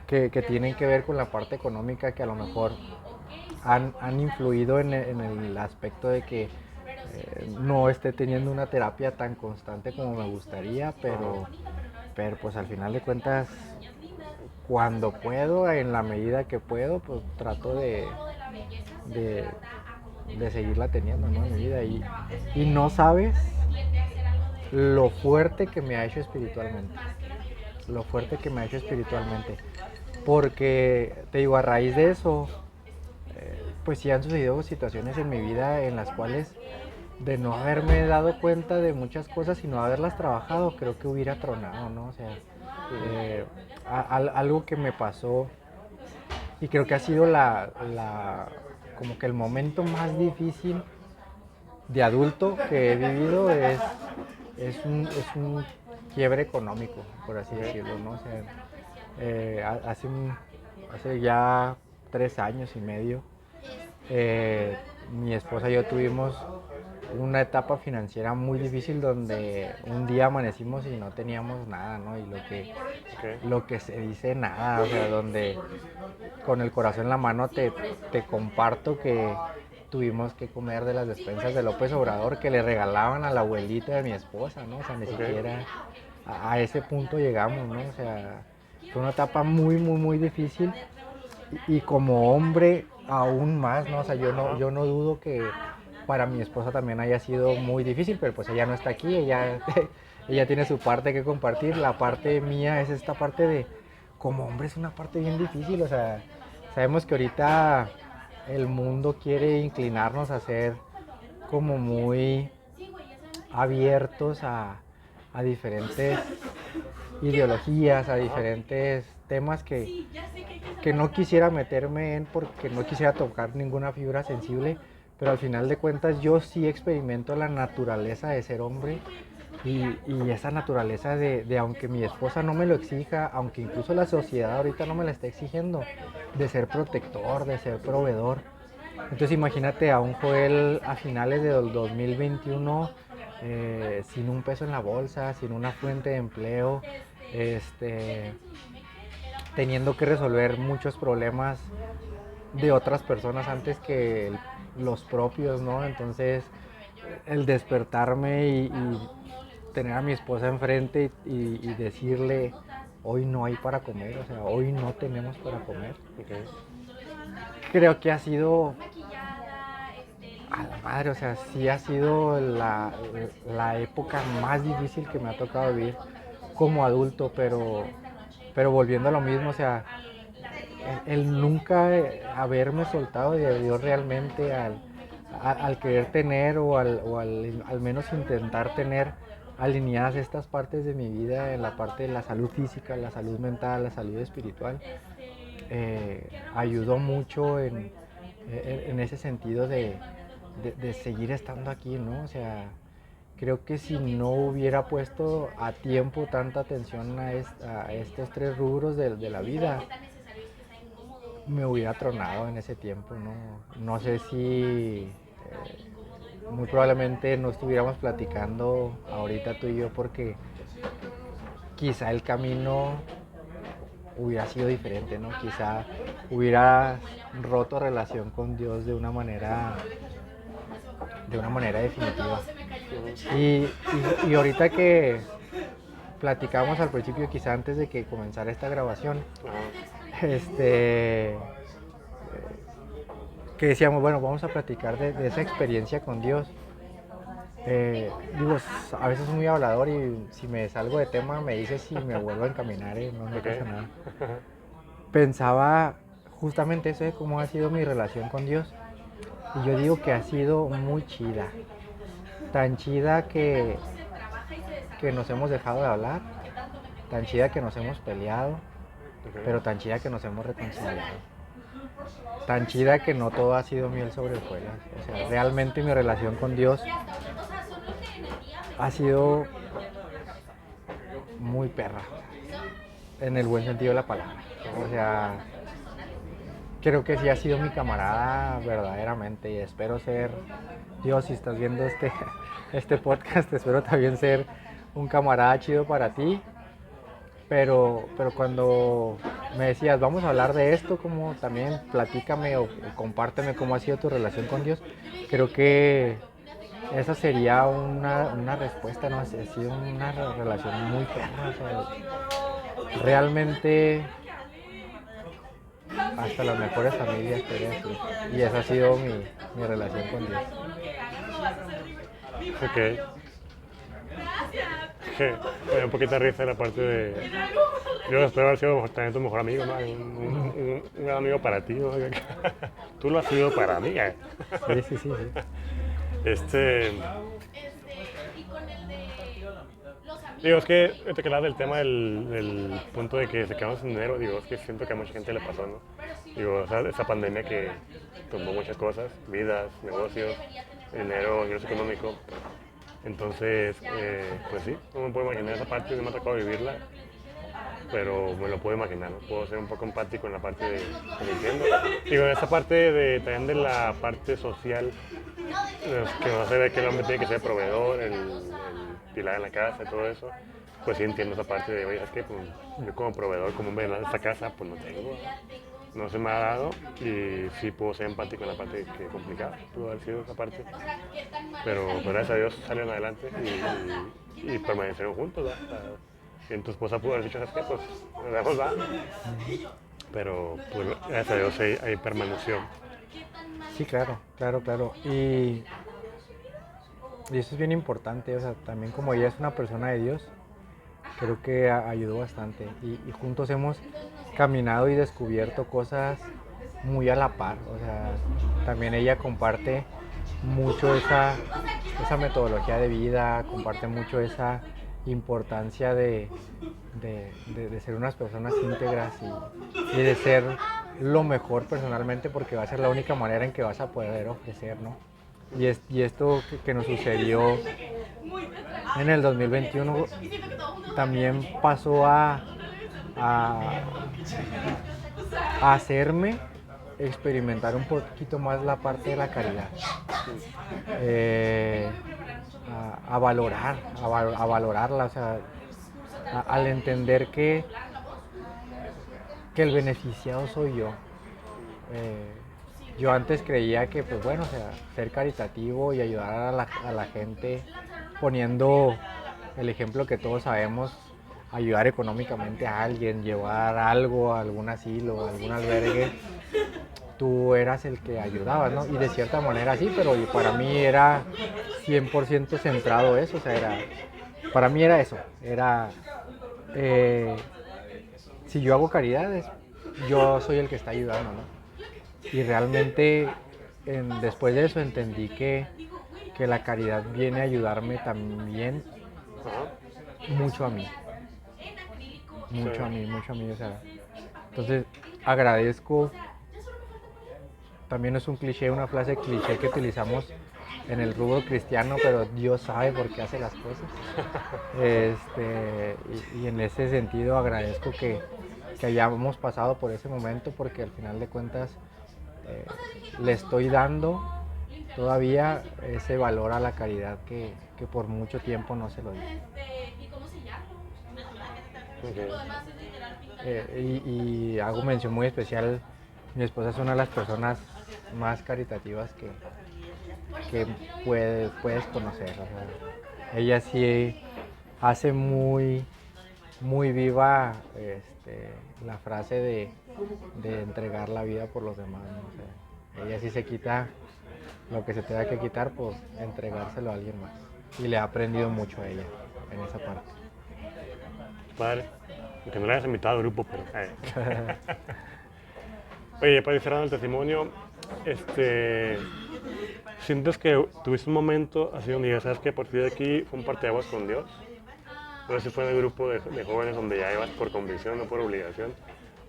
que tienen que ver con la parte económica, que a lo mejor han influido en el aspecto de que no esté teniendo una terapia tan constante como me gustaría, pero pues al final de cuentas, cuando puedo, en la medida que puedo, pues trato de, de seguirla teniendo, ¿no? En mi vida. Y no sabes lo fuerte que me ha hecho espiritualmente. Lo fuerte que me ha hecho espiritualmente. Porque, te digo, a raíz de eso, pues sí han sucedido situaciones en mi vida en las cuales, de no haberme dado cuenta de muchas cosas y no haberlas trabajado, creo que hubiera tronado, ¿no? O sea, algo que me pasó y creo que ha sido como que el momento más difícil de adulto que he vivido es un quiebre económico, por así decirlo, ¿no? O sea, hace ya 3 años y medio, mi esposa y yo tuvimos una etapa financiera muy difícil donde un día amanecimos y no teníamos nada, ¿no? Y lo que se dice nada, o sea, donde con el corazón en la mano te comparto que tuvimos que comer de las despensas de López Obrador que le regalaban a la abuelita de mi esposa, ¿no? O sea, ni siquiera a ese punto llegamos, ¿no? O sea, fue una etapa muy, muy, muy difícil y como hombre aún más, ¿no? O sea, yo no dudo que para mi esposa también haya sido muy difícil, pero pues ella no está aquí, ella tiene su parte que compartir, la parte mía es esta parte de, como hombre es una parte bien difícil, o sea, sabemos que ahorita el mundo quiere inclinarnos a ser como muy abiertos a diferentes ideologías, a diferentes temas que no quisiera meterme en porque no quisiera tocar ninguna fibra sensible, pero al final de cuentas yo sí experimento la naturaleza de ser hombre y esa naturaleza de aunque mi esposa no me lo exija, aunque incluso la sociedad ahorita no me la está exigiendo, de ser protector, de ser proveedor. Entonces imagínate a un Joel a finales del 2021 sin un peso en la bolsa, sin una fuente de empleo, teniendo que resolver muchos problemas de otras personas antes que los propios, ¿no? Entonces el despertarme y tener a mi esposa enfrente y decirle, hoy no hay para comer, o sea, hoy no tenemos para comer. Okay. Creo que ha sido a la madre, o sea, sí ha sido la época más difícil que me ha tocado vivir como adulto, pero volviendo a lo mismo, o sea, el nunca haberme soltado de Dios realmente al querer tener o al menos intentar tener alineadas estas partes de mi vida, en la parte de la salud física, la salud mental, la salud espiritual, ayudó mucho en ese sentido de seguir estando aquí, ¿no? O sea, creo que si no hubiera puesto a tiempo tanta atención a estos tres rubros de la vida, me hubiera tronado en ese tiempo, ¿no? No sé si muy probablemente no estuviéramos platicando ahorita tú y yo porque quizá el camino hubiera sido diferente, ¿no? Quizá hubiera roto relación con Dios de una manera definitiva. Y ahorita que platicamos al principio, quizá antes de que comenzara esta grabación, que decíamos, bueno, vamos a platicar de esa experiencia con Dios. Digo, a veces soy muy hablador y si me salgo de tema me dices si me vuelvo a encaminar, no pasa nada. Pensaba justamente eso de cómo ha sido mi relación con Dios y yo digo que ha sido muy chida, tan chida que nos hemos dejado de hablar, tan chida que nos hemos peleado, pero tan chida que nos hemos reconciliado, tan chida que no todo ha sido miel sobre hojuelas. O sea, realmente mi relación con Dios ha sido muy perra, en el buen sentido de la palabra. O sea, creo que sí ha sido mi camarada verdaderamente y espero ser, Dios, si estás viendo este podcast, espero también ser un camarada chido para ti. pero cuando me decías, vamos a hablar de esto, como también platícame o compárteme cómo ha sido tu relación con Dios, creo que esa sería una respuesta, ¿no? Ha sido una relación muy perra, o sea, realmente hasta las mejores familias, podría decir. Y esa ha sido mi relación con Dios. Ok. Que me da un poquito de risa la parte de... Yo espero haber sido también tu mejor amigo, ¿no? Un gran amigo para ti, ¿no? Tú lo has sido para mí. Sí, sí, sí, sí. Digo, es que te quedas del tema del punto de que se quedaron sin dinero. Digo, es que siento que a mucha gente le pasó, ¿no? Digo, o sea, esa pandemia que tomó muchas cosas, vidas, negocios, dinero, ingreso económico. Entonces, pues sí, no me puedo imaginar esa parte, no me ha tocado vivirla, pero me lo puedo imaginar, ¿no? Puedo ser un poco empático en la parte de Nintendo. Digo, esa parte también de la parte social, que no se ve que el hombre tiene que ser proveedor, el pilar en la casa y todo eso, pues sí entiendo esa parte de, oye, es que pues, yo como proveedor, como un venado de esta casa, pues no tengo, no se me ha dado y sí puedo ser empático en la parte que es complicada, pudo haber sido esa parte, pero gracias a Dios salieron adelante y permanecieron juntos, ¿verdad? O sea, y tu esposa pudo haber dicho, ¿sabes qué? Pues nos dejamos, va, pero pues gracias a Dios ahí permaneció. Sí, claro, claro, claro. Y eso es bien importante, o sea, también como ella es una persona de Dios, creo que ayudó bastante. Y juntos hemos caminado y descubierto cosas muy a la par, o sea, también ella comparte mucho esa metodología de vida, comparte mucho esa importancia de ser unas personas íntegras y de ser lo mejor personalmente porque va a ser la única manera en que vas a poder ofrecer, ¿no? Y esto que nos sucedió en el 2021 también pasó a hacerme experimentar un poquito más la parte de la caridad, eh, a valorar, a valorarla, o sea, al entender que el beneficiado soy yo. Eh, yo antes creía que, pues bueno, o sea, ser caritativo y ayudar a la gente poniendo el ejemplo que todos sabemos, ayudar económicamente a alguien, llevar algo a algún asilo, a algún albergue, tú eras el que ayudabas, ¿no? Y de cierta manera sí, pero para mí era 100% centrado eso, o sea, para mí era eso, era, eh, si yo hago caridades, yo soy el que está ayudando, ¿no? Y realmente después de eso entendí que la caridad viene a ayudarme también mucho a mí, mucho a mí, o sea, entonces agradezco, también es un cliché, una frase cliché que utilizamos en el rubro cristiano, pero Dios sabe por qué hace las cosas. Y en ese sentido agradezco que hayamos pasado por ese momento porque al final de cuentas le estoy dando todavía ese valor a la caridad que por mucho tiempo no se lo di. Y hago mención muy especial, mi esposa es una de las personas más caritativas que puedes conocer. O sea, ella sí hace muy viva la frase de entregar la vida por los demás, ¿no? O sea, ella sí se quita lo que se tenga que quitar por entregárselo a alguien más. Y le ha aprendido mucho a ella en esa parte. Padre, aunque no le hayas invitado al grupo, pero... Oye, para ir cerrando el testimonio, ¿sientes que tuviste un momento así donde ya sabes que a partir de aquí fue un parteaguas con Dios? No sé si fue en el grupo de jóvenes donde ya ibas por convicción, no por obligación.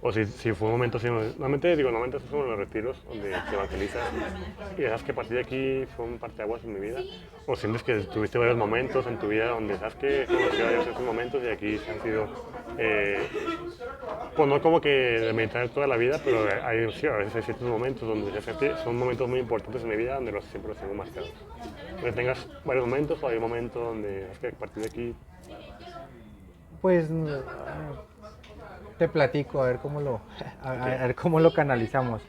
O si fue un momento así, normalmente estos son los retiros donde te evangelizas y sabes que a partir de aquí fue un parteaguas en mi vida. O sientes que tuviste varios momentos en tu vida donde sabes que conocí a Dios en esos momentos y aquí han sido, pues no como que de meditar toda la vida, pero sí, a veces hay ciertos momentos donde sabes que son momentos muy importantes en mi vida donde siempre los tengo marcados. Donde tengas varios momentos o hay momentos donde sabes que a partir de aquí... Pues te platico, a ver cómo a ver cómo lo canalizamos.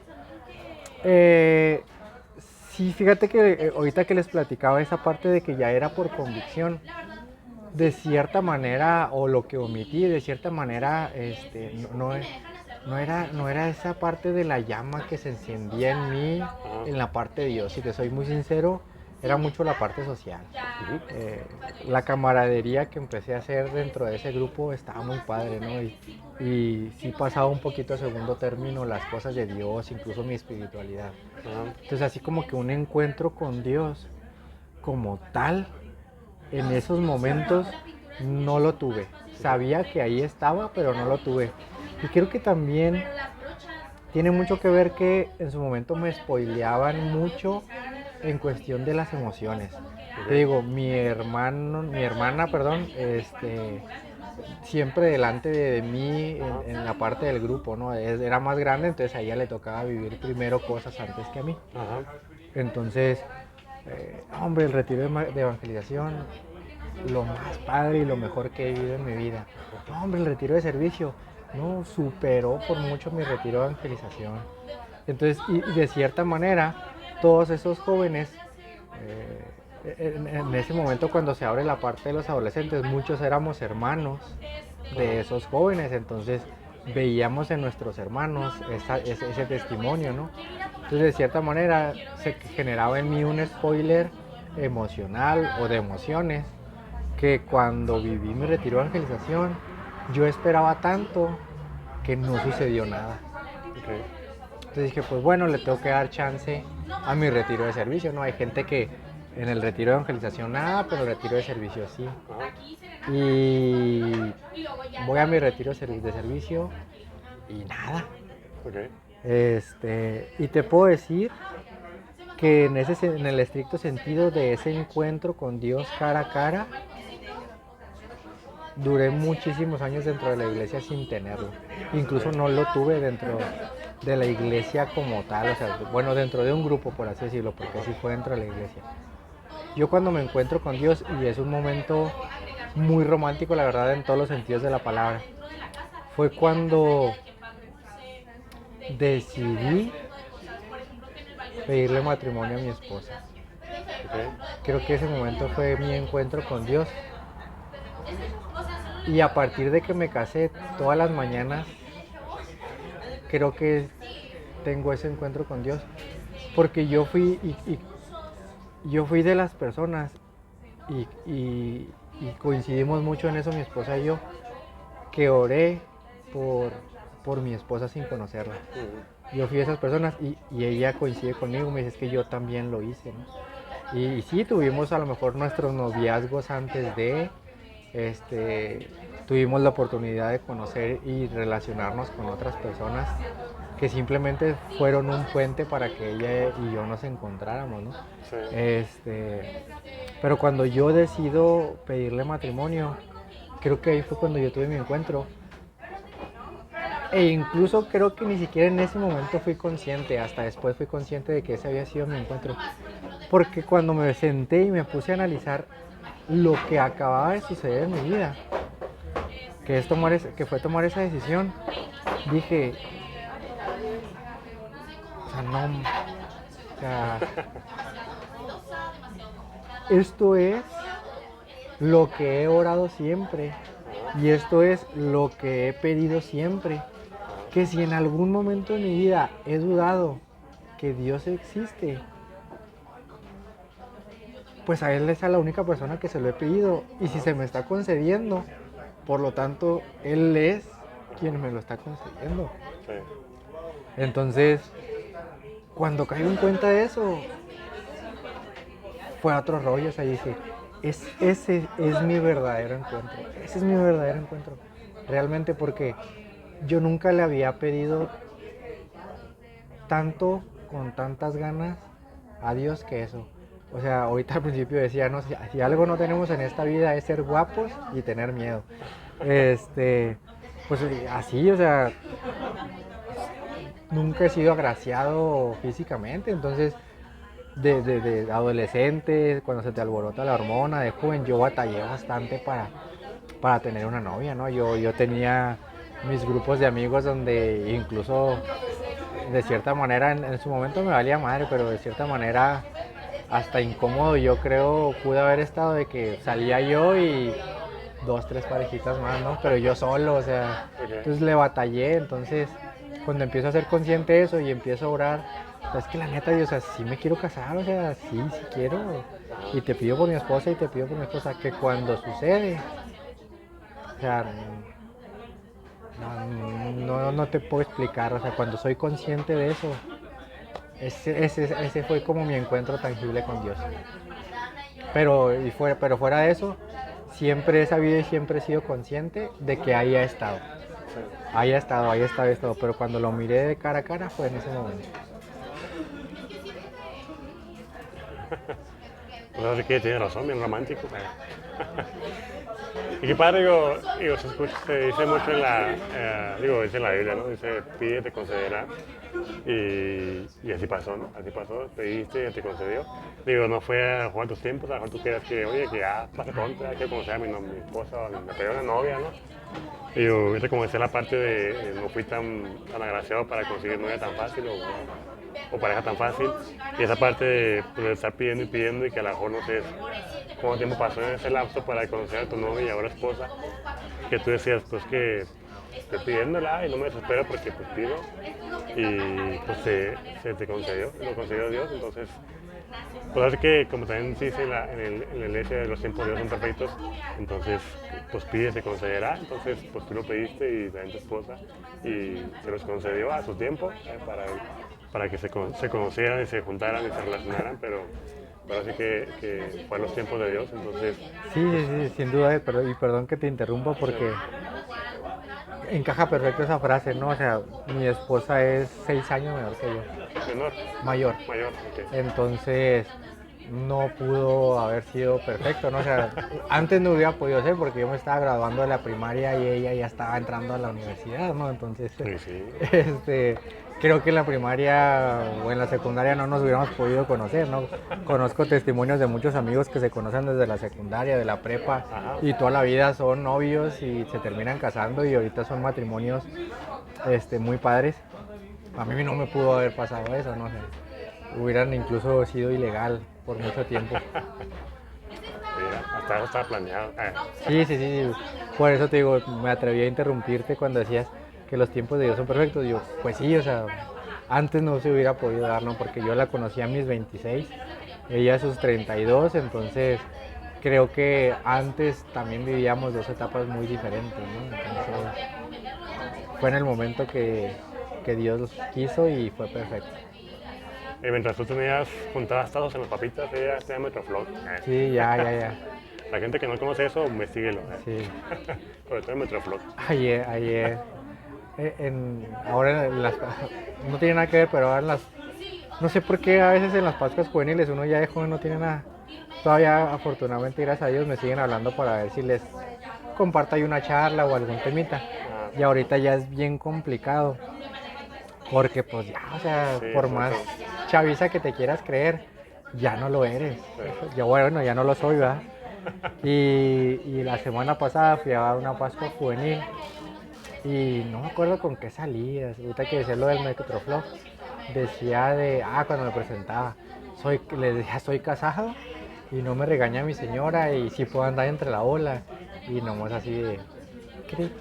Sí, fíjate que ahorita que les platicaba esa parte de que ya era por convicción, de cierta manera, o lo que omití, de cierta manera, no era esa parte de la llama que se encendía en mí, en la parte de Dios. Si te soy muy sincero, era mucho la parte social. La camaradería que empecé a hacer dentro de ese grupo estaba muy padre, ¿no? Y sí pasaba un poquito a segundo término las cosas de Dios, incluso mi espiritualidad. Entonces así como que un encuentro con Dios como tal, en esos momentos no lo tuve. Sabía que ahí estaba, pero no lo tuve. Y creo que también tiene mucho que ver que en su momento me spoileaban mucho en cuestión de las emociones. Te digo, mi hermana, perdón, siempre delante de mí en la parte del grupo, ¿no? Era más grande, entonces a ella le tocaba vivir primero cosas antes que a mí. Entonces, hombre, el retiro de evangelización, lo más padre y lo mejor que he vivido en mi vida. Hombre, el retiro de servicio, no, superó por mucho mi retiro de evangelización. Entonces, y de cierta manera, todos esos jóvenes, en ese momento cuando se abre la parte de los adolescentes, muchos éramos hermanos de esos jóvenes, entonces veíamos en nuestros hermanos ese testimonio, ¿no? Entonces de cierta manera se generaba en mí un spoiler emocional o de emociones que cuando viví mi retiro de evangelización yo esperaba tanto que no sucedió nada. Entonces dije, pues bueno, le tengo que dar chance a mi retiro de servicio, ¿no? Hay gente que en el retiro de evangelización nada, pero el retiro de servicio sí. Y voy a mi retiro de servicio y nada. Y te puedo decir que en el estricto sentido de ese encuentro con Dios cara a cara, duré muchísimos años dentro de la iglesia sin tenerlo. Incluso no lo tuve dentro de la iglesia como tal, o sea, bueno, dentro de un grupo, por así decirlo, porque sí fue dentro de la iglesia. Yo cuando me encuentro con Dios, y es un momento muy romántico, la verdad, en todos los sentidos de la palabra, fue cuando decidí pedirle matrimonio a mi esposa. Creo que ese momento fue mi encuentro con Dios. Y a partir de que me casé, todas las mañanas, creo que tengo ese encuentro con Dios. Porque yo fui de las personas, y coincidimos mucho en eso, mi esposa y yo, que oré por mi esposa sin conocerla. Yo fui de esas personas y ella coincide conmigo, me dice, es que yo también lo hice, ¿no? Y sí, tuvimos a lo mejor nuestros noviazgos antes de, tuvimos la oportunidad de conocer y relacionarnos con otras personas que simplemente fueron un puente para que ella y yo nos encontráramos, ¿no? Pero cuando yo decido pedirle matrimonio, creo que ahí fue cuando yo tuve mi encuentro. E incluso creo que ni siquiera en ese momento fui consciente, hasta después fui consciente de que ese había sido mi encuentro. Porque cuando me senté y me puse a analizar lo que acababa de suceder en mi vida, que fue tomar esa decisión, dije, esto es lo que he orado siempre, y esto es lo que he pedido siempre, que si en algún momento de mi vida he dudado que Dios existe, pues a Él es a la única persona que se lo he pedido, y si se me está concediendo, por lo tanto, Él es quien me lo está concediendo. Entonces, cuando caigo en cuenta de eso, fue a otro rollo, o sea, dije, ese es mi verdadero encuentro, ese es mi verdadero encuentro, realmente, porque yo nunca le había pedido tanto, con tantas ganas a Dios que eso. O sea, ahorita al principio decía, no, si algo no tenemos en esta vida es ser guapos y tener miedo. Pues así, o sea, nunca he sido agraciado físicamente, entonces de adolescente, cuando se te alborota la hormona, de joven, yo batallé bastante para tener una novia, ¿no? Yo tenía mis grupos de amigos donde incluso de cierta manera en su momento me valía madre, pero de cierta manera hasta incómodo yo creo pude haber estado de que salía yo y dos, tres parejitas más, ¿no? Pero yo solo, o sea, entonces le batallé, entonces cuando empiezo a ser consciente de eso y empiezo a orar, es que la neta, yo, o sea, sí me quiero casar, o sea, sí quiero, y te pido por mi esposa y te pido por mi esposa, que cuando sucede, o sea, no te puedo explicar, o sea, cuando soy consciente de eso, ese fue como mi encuentro tangible con Dios. Pero fuera de eso, siempre he sabido y siempre he sido consciente de que ahí ha estado. Ahí ha estado, pero cuando lo miré de cara a cara fue en ese momento. Pues así que tiene razón, bien romántico. Y qué padre, se dice mucho en dice en la Biblia, ¿no? Dice, pide, te concederá. Y así pasó, ¿no? Así pasó, pediste y te concedió. Digo, no fue a jugar tus tiempos, a lo mejor tú quieras que, oye, que ya pase pronto, hay que conocer a mi esposa, o me pegó una novia, ¿no? Digo, viste como decía la parte de no fui tan agraciado para conseguir novia tan fácil o pareja tan fácil. Y esa parte de estar pidiendo y que a lo mejor no sé cuánto tiempo pasó en ese lapso para conocer a tu novia y ahora esposa, que tú decías, pues que estoy pidiéndola y no me desespero porque pues pido y pues se te concedió, lo concedió Dios. Entonces, pues así que como también se dice en el hecho de los tiempos de Dios son perfectos, entonces pues pide, se concederá. Entonces pues tú lo pediste y también tu esposa y se los concedió a su tiempo para que se conocieran y se juntaran y se relacionaran, pero así que fue a los tiempos de Dios. Entonces Sí, sin duda, y perdón que te interrumpa porque encaja perfecto esa frase, ¿no? O sea, mi esposa es 6 años menor que yo. menor, Mayor. ok. Entonces, no pudo haber sido perfecto, ¿no? O sea, antes no hubiera podido ser porque yo me estaba graduando de la primaria y ella ya estaba entrando a la universidad, ¿no? Entonces, Sí. creo que en la primaria o en la secundaria no nos hubiéramos podido conocer, ¿no? Conozco testimonios de muchos amigos que se conocen desde la secundaria, de la prepa, y toda la vida son novios y se terminan casando y ahorita son matrimonios muy padres. A mí no me pudo haber pasado eso, ¿no? O sea, hubieran incluso sido ilegal por mucho tiempo. Mira, hasta eso estaba planeado. Sí. Por eso te digo, me atreví a interrumpirte cuando decías que los tiempos de Dios son perfectos. Yo, pues sí, o sea, antes no se hubiera podido dar, ¿no? Porque yo la conocí a mis 26, ella a sus 32, entonces creo que antes también vivíamos dos etapas muy diferentes, ¿no? Entonces fue en el momento que Dios quiso y fue perfecto. Y mientras tú juntabas tazos en las papitas, ella hacía Metroflog. Sí, ya. La gente que no conoce eso, investíguelo. Sí. Sobre todo en Metroflog. Ayer, ahora no tiene nada que ver, pero ahora no sé por qué a veces en las Pascuas juveniles uno ya de joven no tiene nada. Todavía afortunadamente, gracias a Dios, me siguen hablando para ver si les comparto ahí una charla o algún temita. Y ahorita ya es bien complicado, porque pues ya, o sea, Sí, por más chaviza que te quieras creer, ya no lo eres. Yo, bueno, ya no lo soy, ¿verdad? Y la semana pasada fui a una Pascua juvenil y no me acuerdo con qué salí. Ahorita que decía lo del Metroflog, decía cuando me presentaba, le decía, soy casado y no me regaña mi señora y sí puedo andar entre la ola. Y nomás así de, cri.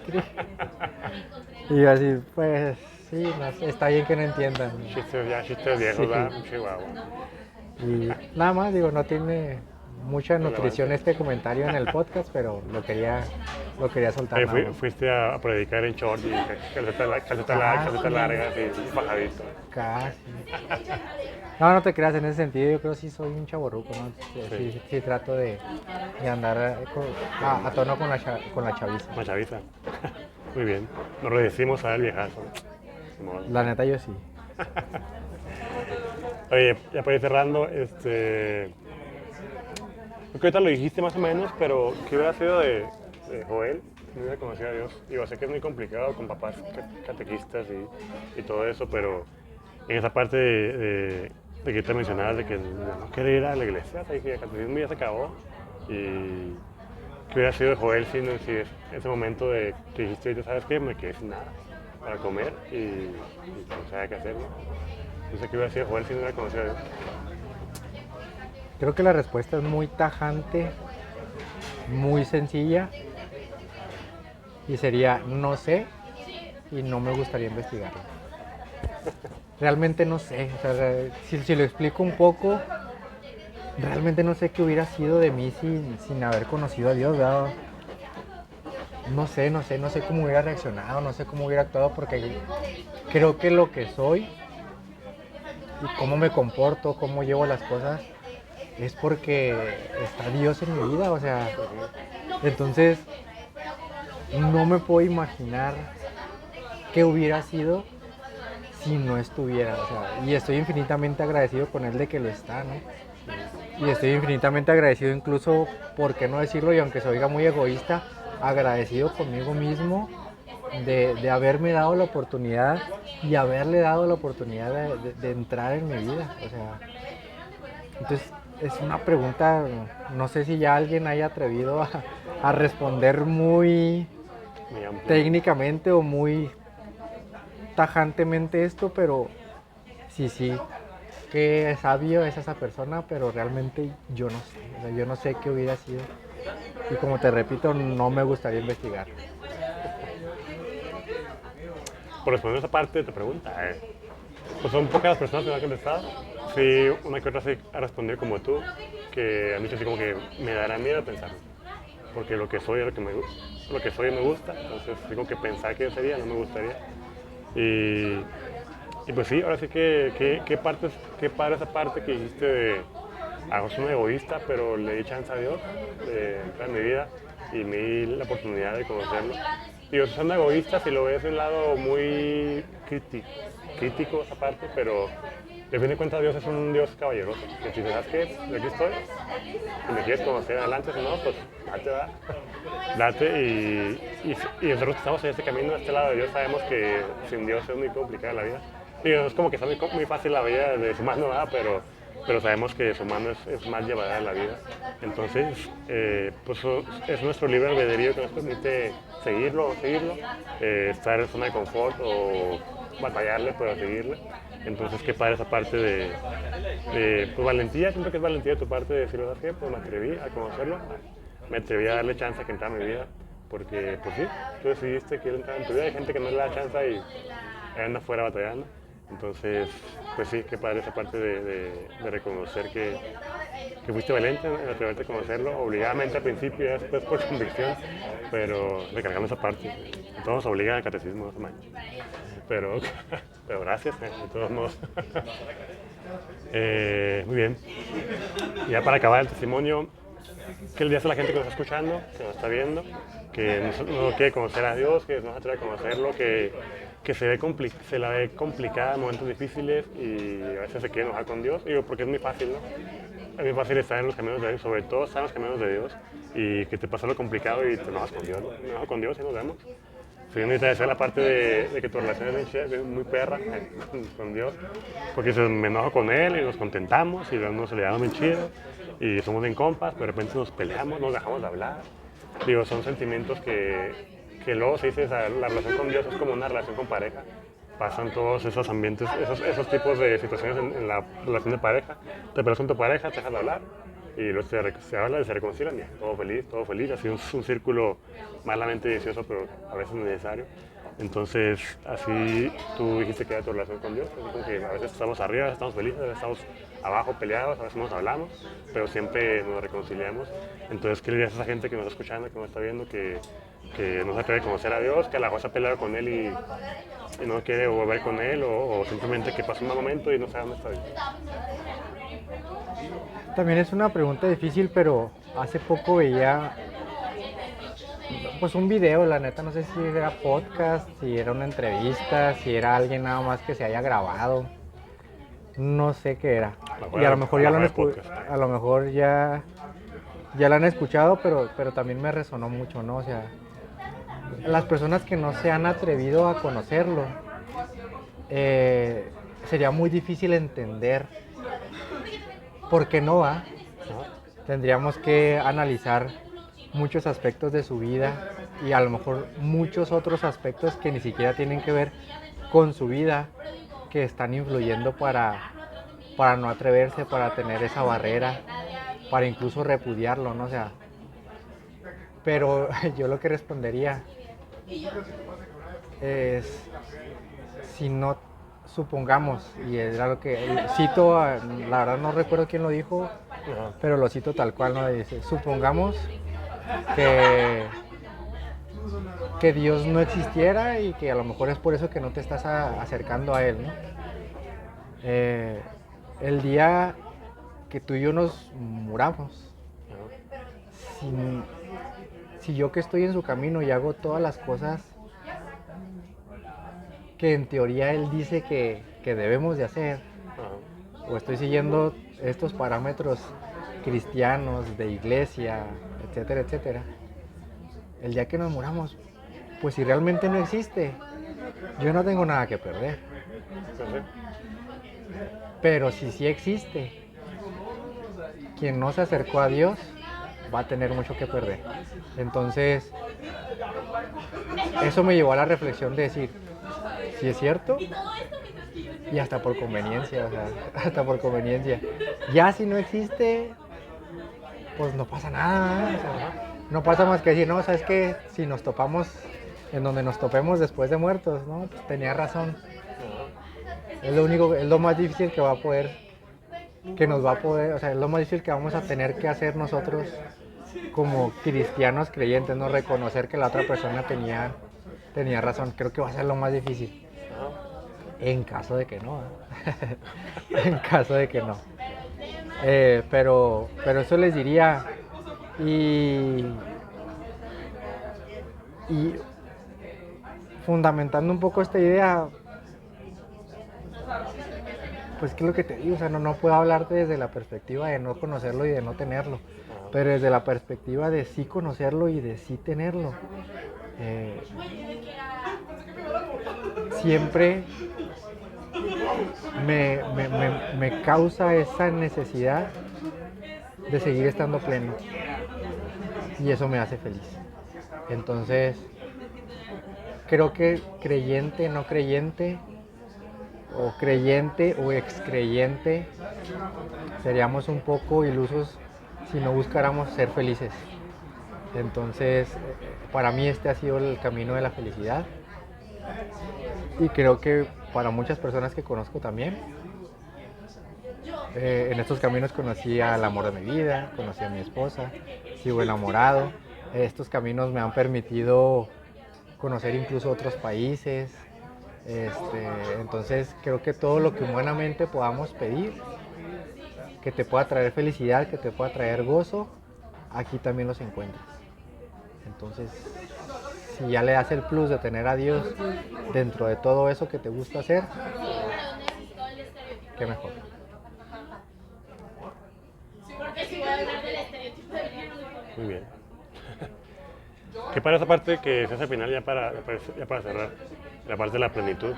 Y yo así, pues, sí, está bien que no entiendan. Chistes viejos, Sí. ¿verdad? Chihuahua. Y nada más, digo, no tiene mucha nutrición este comentario en el podcast, pero lo quería soltar. Oye, fuiste a predicar en short y calceta larga, y bajadito. Casi. No te creas, en ese sentido yo creo que sí soy un chavorruco, ¿no? Sí trato de andar a tono con la chaviza. Una chaviza. Muy bien. Nos redecimos a el viejazo. La neta yo sí. Oye, ya para ir cerrando, creo que ahorita lo dijiste más o menos, pero ¿qué hubiera sido de Joel si no hubiera conocido a Dios? Digo, sé que es muy complicado con papás catequistas y todo eso, pero en esa parte de que te mencionabas de que no quería ir a la iglesia, o sea, que el catecismo ya se acabó y qué hubiera sido de Joel si ese momento de que dijiste, ahorita, ¿sabes qué? Me quedé sin nada para comer y no sabía qué hacer, ¿no? No sé qué hubiera sido de Joel si no hubiera conocido a Dios. Creo que la respuesta es muy tajante, muy sencilla y sería no sé y no me gustaría investigarlo. Realmente no sé, o sea, si lo explico un poco, realmente no sé qué hubiera sido de mí sin haber conocido a Dios, ¿verdad? No sé cómo hubiera reaccionado, no sé cómo hubiera actuado porque creo que lo que soy y cómo me comporto, cómo llevo las cosas, es porque está Dios en mi vida, o sea, entonces no me puedo imaginar qué hubiera sido si no estuviera, o sea, y estoy infinitamente agradecido con Él de que lo está, ¿no? Y estoy infinitamente agradecido incluso, por qué no decirlo, y aunque se oiga muy egoísta, agradecido conmigo mismo de haberme dado la oportunidad y haberle dado la oportunidad de entrar en mi vida, o sea, entonces es una pregunta, no sé si ya alguien haya atrevido a responder muy Muy amplio. técnicamente o muy tajantemente esto, pero sí, qué sabio es esa persona, pero realmente yo no sé, o sea, yo no sé qué hubiera sido. Y como te repito, no me gustaría investigar. Por responder esa parte de tu pregunta, pues son pocas las personas que me han contestado. Sí, una que otra sí ha respondido como tú, que han dicho así como que me dará miedo pensarlo. Porque lo que soy es lo que soy me gusta, entonces digo que pensar que yo sería no me gustaría. Y, y pues sí, ahora sí que qué padre esa parte que dijiste de, soy un egoísta, pero le di chance a Dios de entrar en mi vida y me di la oportunidad de conocerlo. Digo, son egoístas y lo ves de un lado muy crítico esa parte, pero de fin de cuentas Dios es un Dios caballeroso. Que si sabes que de aquí estoy, si me quieres conocer adelante, si no, pues date, va. Date y nosotros que estamos en este camino, a este lado de Dios, sabemos que sin Dios es muy complicada la vida. Digo, no es como que sea muy fácil la vida de su mano, ¿verdad? Pero sabemos que su mano es más llevadera la vida. Entonces, pues es nuestro libre albedrío que nos permite seguirlo, estar en zona de confort o batallarle, pero seguirle. Entonces, qué padre esa parte de pues, valentía, siento que es valentía de tu parte de decirlo, ¿sabes qué? Pues me atreví a conocerlo, me atreví a darle chance a que entrara en mi vida, porque pues sí, tú decidiste que él entrara en tu vida, hay gente que no le da chance y anda afuera batallando. Entonces, pues sí, qué padre esa parte de reconocer que fuiste valiente en atreverte a conocerlo, obligadamente al principio y después por convicción, pero recargando esa parte. Todos nos obliga al catecismo, no se manches. Pero, pero gracias, de todos modos. Muy bien. Y ya para acabar el testimonio, ¿qué le dices a la gente que nos está escuchando, que nos está viendo, que no quiere conocer a Dios, que no se atreve a conocerlo, que se la ve complicada en momentos difíciles y a veces se quiere enojar con Dios? Digo, porque es muy fácil, ¿no? Es muy fácil estar en los caminos de Dios, sobre todo estar en los caminos de Dios y que te pasa lo complicado y te enojas con Dios, ¿no? Me enojo con Dios y nos vemos. Sí, necesitas hacer la parte de que tu relación es muy perra con Dios, porque me enojo con Él y nos contentamos y nos le damos bien chido y somos bien compas, pero de repente nos peleamos, nos dejamos de hablar. Digo, son sentimientos que luego se dice, la relación con Dios es como una relación con pareja. Pasan todos esos ambientes, esos tipos de situaciones en la relación de pareja. Te peleas con tu pareja, te dejas de hablar y luego se habla y se reconcilian, ya, todo feliz, así un círculo malamente vicioso, pero a veces necesario. Entonces, así tú dijiste que era tu relación con Dios, así como que a veces estamos arriba, a veces estamos felices, a veces estamos abajo peleados, a veces nos hablamos, pero siempre nos reconciliamos. Entonces, ¿qué le dirías a esa gente que nos está escuchando, que nos está viendo, que no se atreve a conocer a Dios, que a la mejor se ha peleado con Él y no quiere volver con Él, o simplemente que pasa un mal momento y no sabe dónde está Dios? También es una pregunta difícil, pero hace poco veía pues un video, la neta no sé si era podcast, si era una entrevista, si era alguien nada más que se haya grabado, no sé qué era. Y a lo mejor ya a lo mejor ya lo han escuchado, pero también me resonó mucho, ¿no? O sea, las personas que no se han atrevido a conocerlo, sería muy difícil entender por qué no va. Tendríamos que analizar muchos aspectos de su vida y a lo mejor muchos otros aspectos que ni siquiera tienen que ver con su vida, que están influyendo para no atreverse, para tener esa barrera, para incluso repudiarlo, ¿no? O sea, pero yo lo que respondería es, si no, supongamos, y era lo que cito, la verdad no recuerdo quién lo dijo, Ajá. pero lo cito tal cual, ¿no? Dice, supongamos que, que Dios no existiera y que a lo mejor es por eso que no te estás acercando a Él, ¿no? El día que tú y yo nos muramos, si, si yo que estoy en su camino y hago todas las cosas que en teoría Él dice que debemos de hacer, Ajá. o estoy siguiendo estos parámetros cristianos, de iglesia, etcétera, etcétera, el día que nos muramos, pues si realmente no existe, yo no tengo nada que perder. Pues sí. Pero si sí existe, quien no se acercó a Dios va a tener mucho que perder. Entonces, eso me llevó a la reflexión de decir, si es cierto, y hasta por conveniencia, o sea, hasta por conveniencia. Ya si no existe, pues no pasa nada, o sea, no pasa más que decir, no, ¿sabes qué? Si nos topamos en donde nos topemos después de muertos, no, pues tenía razón. Es lo único, es lo más difícil que va a poder, que nos va a poder, o sea, es lo más difícil que vamos a tener que hacer nosotros como cristianos creyentes, no reconocer que la otra persona tenía razón. Creo que va a ser lo más difícil. En caso de que no, ¿eh? En caso de que no. Pero eso les diría. Y fundamentando un poco esta idea, pues que es lo que te digo, o sea, no puedo hablarte desde la perspectiva de no conocerlo y de no tenerlo, pero desde la perspectiva de sí conocerlo y de sí tenerlo. Siempre me causa esa necesidad de seguir estando pleno y eso me hace feliz. Entonces, creo que creyente, no creyente, o creyente o excreyente, seríamos un poco ilusos si no buscáramos ser felices. Entonces, para mí este ha sido el camino de la felicidad y creo que para muchas personas que conozco también. En estos caminos conocí al amor de mi vida, conocí a mi esposa, sigo enamorado. Estos caminos me han permitido conocer incluso otros países. Entonces creo que todo lo que humanamente podamos pedir, que te pueda traer felicidad, que te pueda traer gozo, aquí también los encuentras. Entonces, si ya le das el plus de tener a Dios dentro de todo eso que te gusta hacer, qué mejor. Muy bien. ¿Qué para esa parte que se hace al final, ya para cerrar, la parte de la plenitud?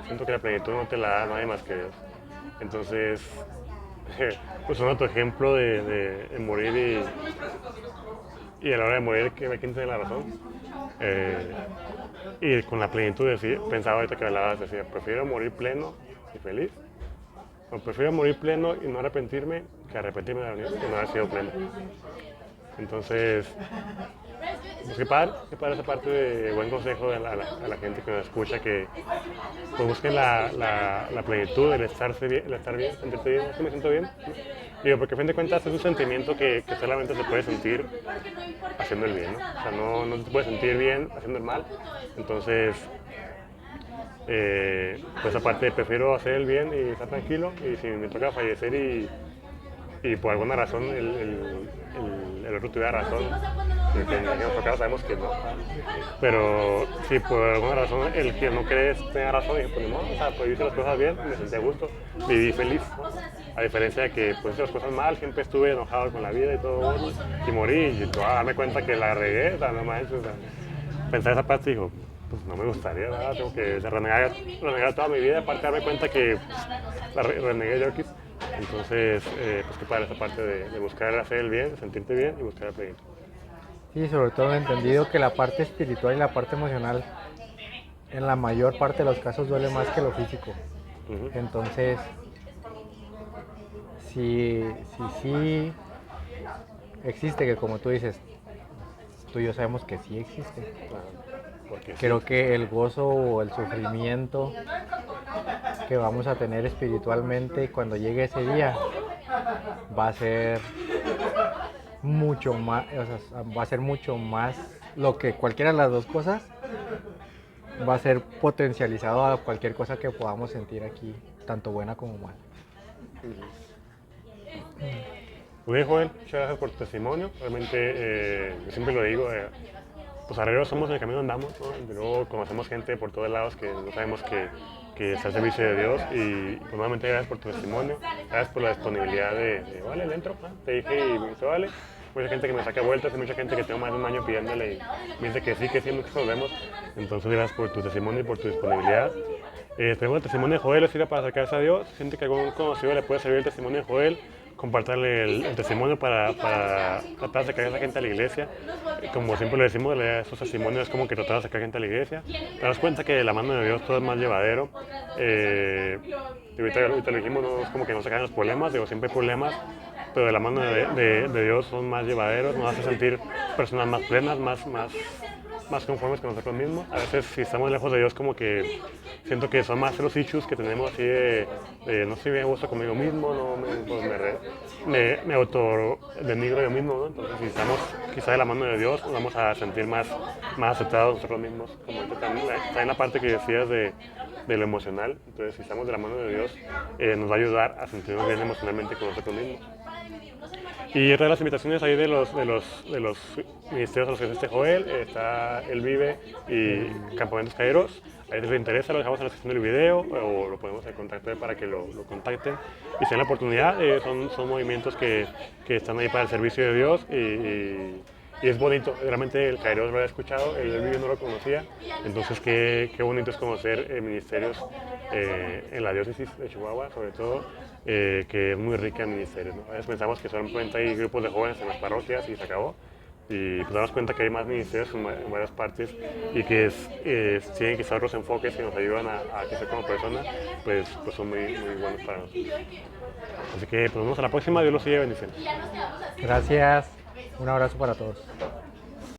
Siento que la plenitud no te la da nadie más que Dios. Entonces, pues un otro ejemplo de morir y a la hora de morir, ¿quién tiene la razón? Y con la plenitud, pensaba ahorita que hablabas, decía, prefiero morir pleno y feliz, o prefiero morir pleno y no arrepentirme que arrepentirme de no haber sido pleno. Entonces, pues qué padre esa parte de buen consejo a la gente que nos escucha, que pues busquen la plenitud, el estar bien, sentirte bien, ¿sí me siento bien? Digo, porque a fin de cuentas es un sentimiento que solamente se puede sentir haciendo el bien, ¿no? O sea, no te puedes sentir bien haciendo el mal. Entonces, pues aparte prefiero hacer el bien y estar tranquilo, y si me toca fallecer y por alguna razón el otro tuviera razón, que en nuestro caso sabemos que no, pero si por alguna razón el que no cree tenga razón, dije, pues no, o sea, pues hice las cosas bien, me sentí a gusto, viví feliz, ¿no? A diferencia de que pues hice las cosas mal, siempre estuve enojado con la vida y todo, y morí, y darme cuenta que la regué, o sea, no manches, o sea, pensar esa parte, dijo, pues no me gustaría, ¿verdad? Tengo que renegar toda mi vida, aparte de darme cuenta que la renegué yo aquí. Entonces, pues qué padre esa parte de buscar hacer el bien, de sentirte bien y buscar el plenitud. Sí, sobre todo he entendido que la parte espiritual y la parte emocional en la mayor parte de los casos duele más que lo físico. Ujú. Entonces, sí existe, que como tú dices, tú y yo sabemos que sí existe. Porque sí. Creo que el gozo o el sufrimiento que vamos a tener espiritualmente cuando llegue ese día va a ser mucho más, o sea, va a ser mucho más lo que cualquiera de las dos cosas va a ser potencializado a cualquier cosa que podamos sentir aquí, tanto buena como mala. Muy bien, Joel, muchas gracias por tu testimonio. Realmente, yo siempre lo digo, pues arriba somos en el camino andamos, ¿no? Y luego conocemos gente por todos lados que no sabemos que está al servicio de Dios. Y pues, nuevamente, gracias por tu testimonio, gracias por la disponibilidad de vale, dentro, te dije y me dice, vale. Mucha gente que me saca vueltas, y mucha gente que tengo más de un año pidiéndole y me dice que sí, nunca nos vemos. Entonces, gracias por tu testimonio y por tu disponibilidad. Tenemos el testimonio de Joel, sirve para acercarse a Dios. Siente que algún conocido le puede servir el testimonio de Joel, compartirle el testimonio para tratar de acercar a esa gente a la iglesia. Como siempre le decimos, esos testimonios es como que tratar de acercar gente a la iglesia. Te das cuenta que de la mano de Dios todo es más llevadero. Y ahorita lo dijimos, no es como que no se caen los problemas, digo, siempre hay problemas, pero de la mano de Dios son más llevaderos, nos hace sentir personas más plenas, más conformes con nosotros mismos. A veces si estamos lejos de Dios como que siento que son más los issues que tenemos así de no estoy bien a gusto conmigo mismo, no me autodenigro yo mismo, ¿no? Entonces si estamos quizá de la mano de Dios nos vamos a sentir más aceptados nosotros mismos, como está en la parte que decías de lo emocional. Entonces si estamos de la mano de Dios nos va a ayudar a sentirnos bien emocionalmente con nosotros mismos. Y otra de las invitaciones ahí de los ministerios a los que es este Joel, está El Vive y Campamentos Caeros. Ahí si les interesa lo dejamos en la descripción del video o lo ponemos en contacto para que lo contacten. Y si tienen la oportunidad, son movimientos que están ahí para el servicio de Dios y es bonito. Realmente el Caeros lo había escuchado, el Vive no lo conocía. Entonces qué bonito es conocer ministerios en la diócesis de Chihuahua, sobre todo. Que es muy rica en ministerios, ¿no? A veces pensamos que solamente hay grupos de jóvenes en las parroquias y se acabó. Y pues damos cuenta que hay más ministerios en varias partes y que tienen quizás otros enfoques que nos ayudan a crecer como personas, pues son muy buenos para nosotros. Así que pues nos vemos a la próxima, Dios los sigue bendiciendo. Gracias, un abrazo para todos.